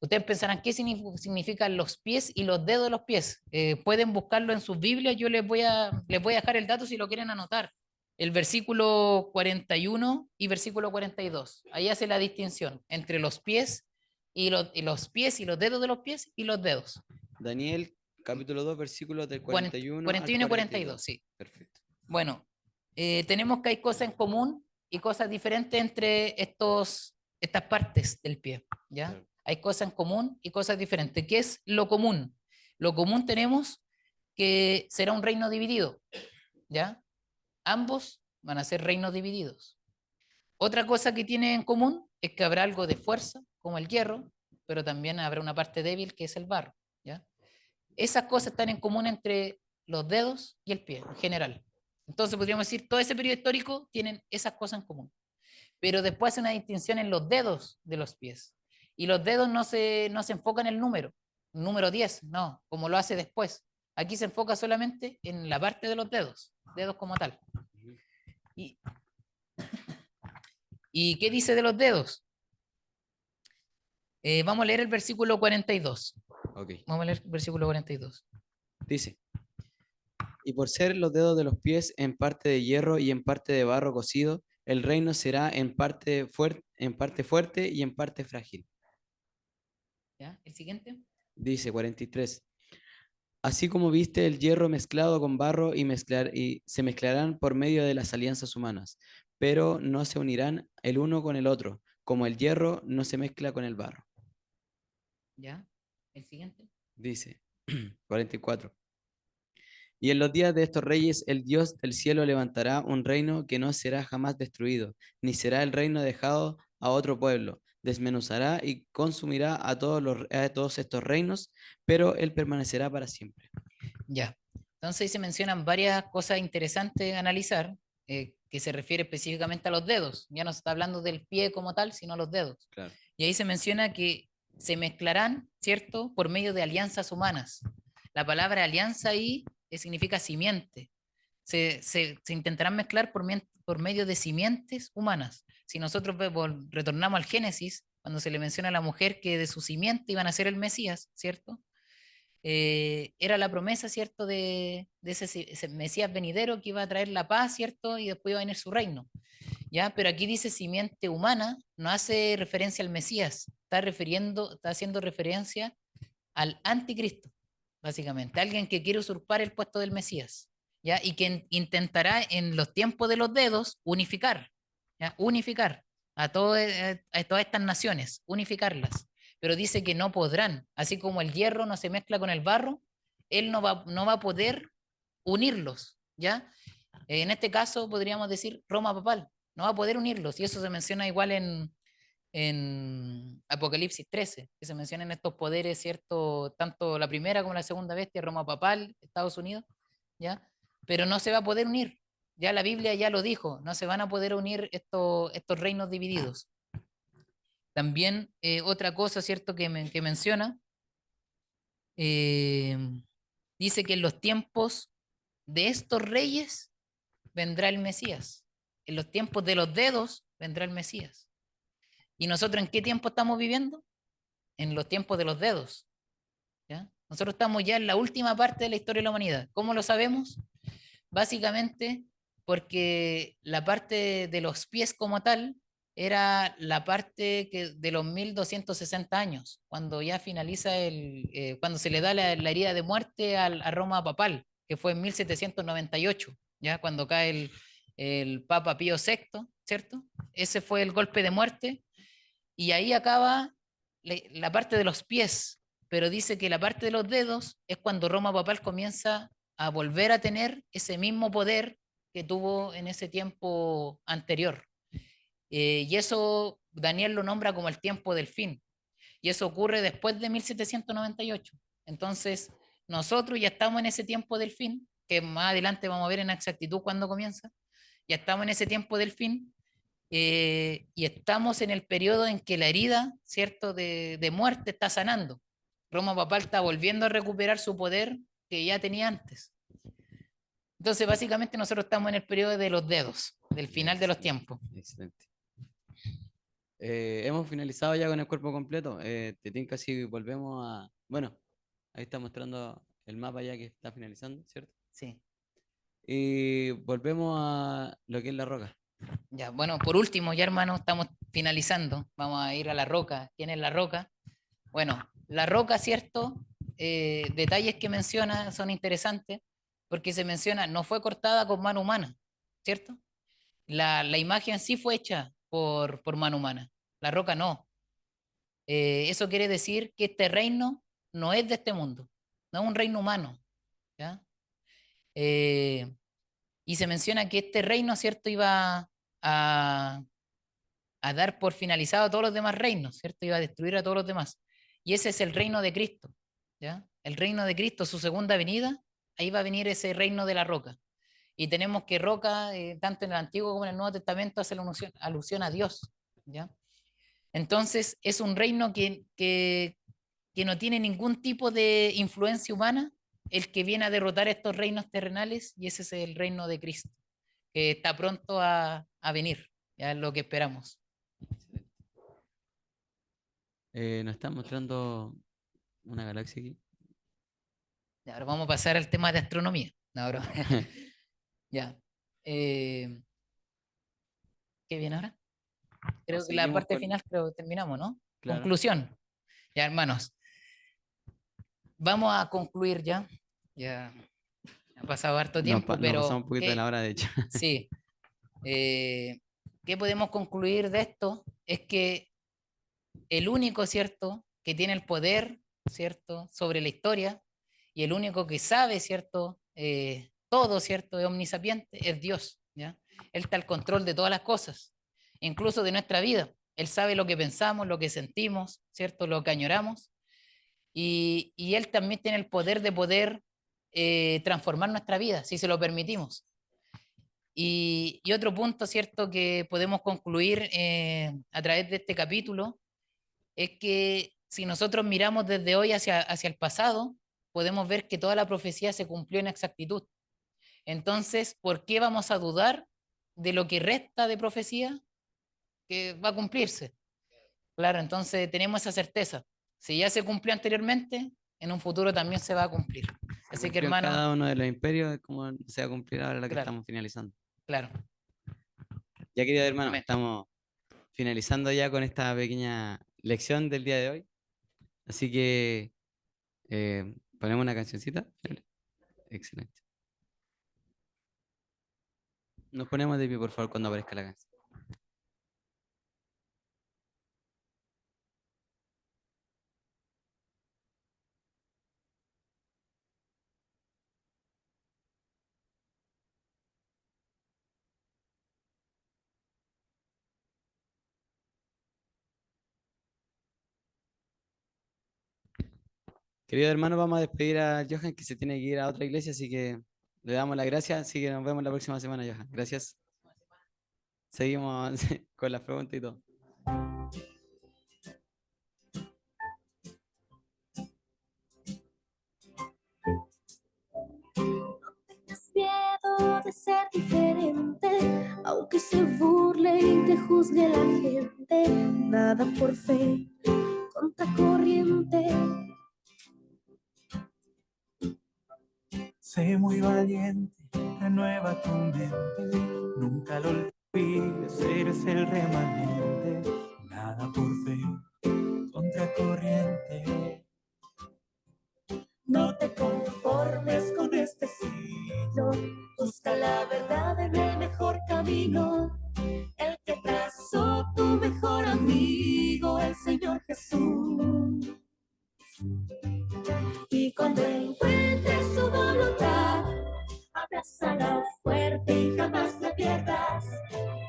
Ustedes pensarán, ¿qué significan los pies y los dedos de los pies? Pueden buscarlo en sus Biblias, yo les voy a dejar el dato si lo quieren anotar. El versículo 41 y versículo 42. Ahí hace la distinción entre los pies y los pies y los dedos de los pies y los dedos. Daniel, capítulo 2, versículos del 41 41 al y 42, sí. Perfecto. Bueno, tenemos que hay cosas en común y cosas diferentes entre estas partes del pie, ¿ya? Claro. Hay cosas en común y cosas diferentes. ¿Qué es lo común? Lo común tenemos que será un reino dividido, ¿ya? Ambos van a ser reinos divididos. Otra cosa que tiene en común es que habrá algo de fuerza, como el hierro, pero también habrá una parte débil que es el barro, ¿ya? Esas cosas están en común entre los dedos y el pie, en general. Entonces podríamos decir, todo ese periodo histórico tienen esas cosas en común. Pero después hace una distinción en los dedos de los pies. Y los dedos no se enfocan en el número 10, no, como lo hace después. Aquí se enfoca solamente en la parte de los dedos como tal. ¿Y qué dice de los dedos? Vamos a leer el versículo 42. Okay. Vamos a leer el versículo 42. Dice: y por ser los dedos de los pies en parte de hierro y en parte de barro cocido, el reino será en parte fuerte y en parte frágil. ¿Ya? ¿El siguiente? Dice 43. Así como viste el hierro mezclado con barro y se mezclarán por medio de las alianzas humanas, pero no se unirán el uno con el otro, como el hierro no se mezcla con el barro. ¿Ya? ¿El siguiente? Dice 44. Y en los días de estos reyes, el Dios del cielo levantará un reino que no será jamás destruido, ni será el reino dejado a otro pueblo. Desmenuzará y consumirá a todos estos reinos, pero él permanecerá para siempre. Ya. Entonces ahí se mencionan varias cosas interesantes a analizar, que se refiere específicamente a los dedos. Ya no se está hablando del pie como tal, sino a los dedos. Claro. Y ahí se menciona que se mezclarán, ¿cierto?, por medio de alianzas humanas. La palabra alianza ahí significa simiente. Se intentarán mezclar por medio de simientes humanas. Si nosotros retornamos al Génesis, cuando se le menciona a la mujer que de su simiente iban a ser el Mesías, ¿cierto? era la promesa, ¿cierto? De ese Mesías venidero que iba a traer la paz, ¿cierto? Y después iba a venir su reino. ¿Ya? Pero aquí dice simiente humana, no hace referencia al Mesías, está haciendo referencia al anticristo, básicamente, alguien que quiere usurpar el puesto del Mesías, ¿ya? Y que intentará en los tiempos de los dedos unificar, ¿ya? Unificar a todas estas naciones, unificarlas, pero dice que no podrán, así como el hierro no se mezcla con el barro, él no va a poder unirlos, ¿ya? En este caso podríamos decir Roma papal, no va a poder unirlos, y eso se menciona igual en Apocalipsis 13, que se mencionan estos poderes, ¿cierto? Tanto la primera como la segunda bestia, Roma papal, Estados Unidos, ¿ya? Pero no se va a poder unir, ya la Biblia ya lo dijo, no se van a poder unir estos reinos divididos. También otra cosa, ¿cierto? Que menciona, eh, dice que en los tiempos de estos reyes vendrá el Mesías. En los tiempos de los dedos vendrá el Mesías. ¿Y nosotros en qué tiempo estamos viviendo? En los tiempos de los dedos. ¿Ya? Nosotros estamos ya en la última parte de la historia de la humanidad. ¿Cómo lo sabemos? Básicamente porque la parte de los pies como tal era la parte de los 1260 años, cuando ya finaliza cuando se le da la herida de muerte a Roma papal, que fue en 1798, ya cuando cae el Papa Pío VI, ¿cierto? Ese fue el golpe de muerte y ahí acaba la parte de los pies, pero dice que la parte de los dedos es cuando Roma papal comienza a volver a tener ese mismo poder que tuvo en ese tiempo anterior. Y eso Daniel lo nombra como el tiempo del fin. Y eso ocurre después de 1798. Entonces, nosotros ya estamos en ese tiempo del fin, que más adelante vamos a ver en exactitud cuándo comienza. Ya estamos en ese tiempo del fin, y estamos en el periodo en que la herida, ¿cierto?, de muerte está sanando. Roma papal está volviendo a recuperar su poder que ya tenía antes. Entonces, básicamente, nosotros estamos en el periodo de los dedos, del final de los tiempos. Excelente. Hemos finalizado ya con el cuerpo completo. Te tinca si volvemos a... Bueno, ahí está mostrando el mapa ya que está finalizando, ¿cierto? Sí. Y volvemos a lo que es la roca. Ya, bueno, por último, ya hermano, estamos finalizando. Vamos a ir a la roca. ¿Quién es la roca? Bueno, la roca, ¿cierto? Detalles que menciona son interesantes porque se menciona, no fue cortada con mano humana, ¿cierto? La imagen sí fue hecha por mano humana, la roca no. Eso quiere decir que este reino no es de este mundo, no es un reino humano, ¿ya? Eh, y se menciona que este reino, ¿cierto?, iba a dar por finalizado a todos los demás reinos, ¿cierto? Iba a destruir a todos los demás. Y ese es el reino de Cristo, ¿ya? El reino de Cristo, su segunda venida, ahí va a venir ese reino de la roca. Y tenemos que roca, tanto en el Antiguo como en el Nuevo Testamento, hace alusión a Dios, ¿ya? Entonces, es un reino que no tiene ningún tipo de influencia humana, el que viene a derrotar estos reinos terrenales, y ese es el reino de Cristo, que está pronto a venir, ya es lo que esperamos. Nos están mostrando una galaxia aquí. Ya, ahora vamos a pasar al tema de astronomía. No, bro. Ya. ¿Qué viene ahora? Creo que la Seguimos parte con... final terminamos, ¿no? Claro. Conclusión. Ya, hermanos. Vamos a concluir ya. Ya ha pasado harto tiempo, Nos pero pasamos un poquito de la hora, de hecho. sí. ¿Qué podemos concluir de esto? Es que el único, ¿cierto?, que tiene el poder, ¿cierto?, sobre la historia, y el único que sabe, ¿cierto?, todo, ¿cierto?, es omnisapiente, es Dios, ¿ya? Él está al control de todas las cosas, incluso de nuestra vida. Él sabe lo que pensamos, lo que sentimos, ¿cierto?, lo que añoramos, y Él también tiene el poder de poder transformar nuestra vida, si se lo permitimos. Y otro punto, ¿cierto?, que podemos concluir a través de este capítulo es que si nosotros miramos desde hoy hacia el pasado, podemos ver que toda la profecía se cumplió en exactitud. Entonces, ¿por qué vamos a dudar de lo que resta de profecía que va a cumplirse? Claro, entonces tenemos esa certeza. Si ya se cumplió anteriormente, en un futuro también se va a cumplir. Así que, En hermano, cada uno de los imperios es como se va a cumplir ahora lo que Claro. estamos finalizando. claro, Ya, querido hermano, Amén. estamos finalizando ya con esta pequeña lección del día de hoy. Así que ponemos una cancioncita. Excelente. Nos ponemos de pie, por favor, cuando aparezca la canción. Querido hermano, vamos a despedir a Johan, que se tiene que ir a otra iglesia, así que le damos las gracias. Así que nos vemos la próxima semana, Johan. Gracias. Seguimos con las preguntas y todo. Tengas miedo de ser diferente, aunque se burle y te juzgue la gente. Nada por fe, contra corriente. Sé muy valiente, renueva tu mente, nunca lo olvides, eres el remanente, nada por fe, contra corriente. No te conformes con este siglo, busca la verdad en el mejor camino, el que trazó tu mejor amigo, el Señor Jesús. Y cuando encuentres su voluntad, abrázala fuerte y jamás la pierdas,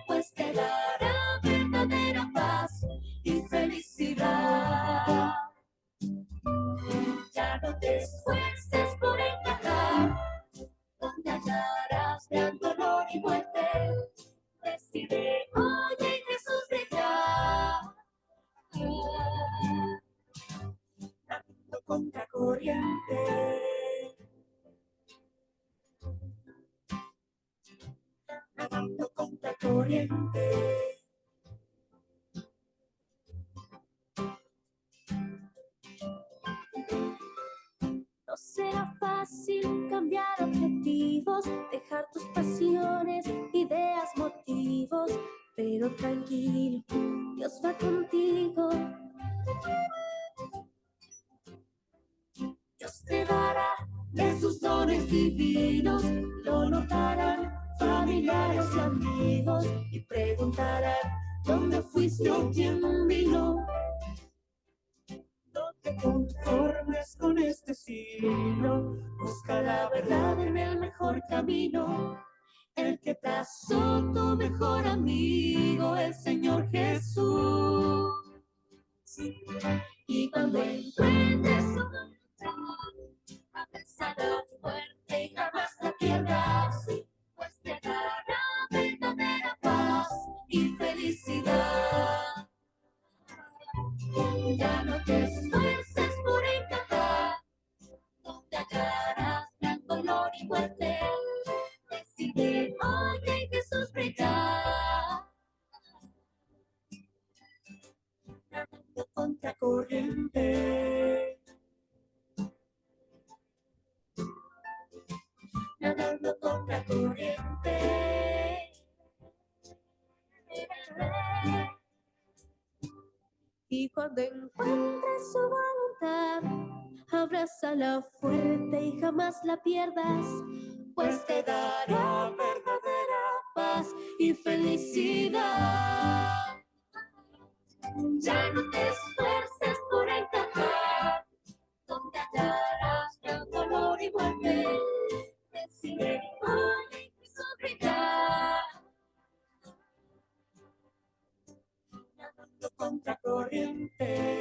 pues te dará verdadera paz y felicidad. Ya no te esfuerces por encajar, donde hallarás gran dolor y muerte. Decide hoy en Jesús brillar. Nadando contra corriente, nadando contra corriente. No será fácil cambiar objetivos, dejar tus pasiones, ideas, motivos, pero tranquilo, Dios va contigo. Dios te dará de sus dones divinos, lo notarán familiares y amigos y preguntarán dónde fuiste o quién vino. No te conformes con este siglo, busca la verdad en el mejor camino, el que trazó tu mejor amigo, el Señor Jesús. Y cuando encuentres su voluntad, abrázala fuerte y jamás la pierdas, pues te dará verdadera paz y felicidad. Ya no te esfuerces por encajar, donde hallarás gran dolor y muerte. Decide hoy en Jesús brillar. Nadando contra corriente, Nadando contra corriente. Y cuando encuentres su voluntad, abrázala fuerte y jamás la pierdas, pues te dará verdadera paz y felicidad. Ya no te esfuerces por encajar, donde hallarás gran dolor y muerte. Decide hoy en Jesús brillar. nadando contra corriente.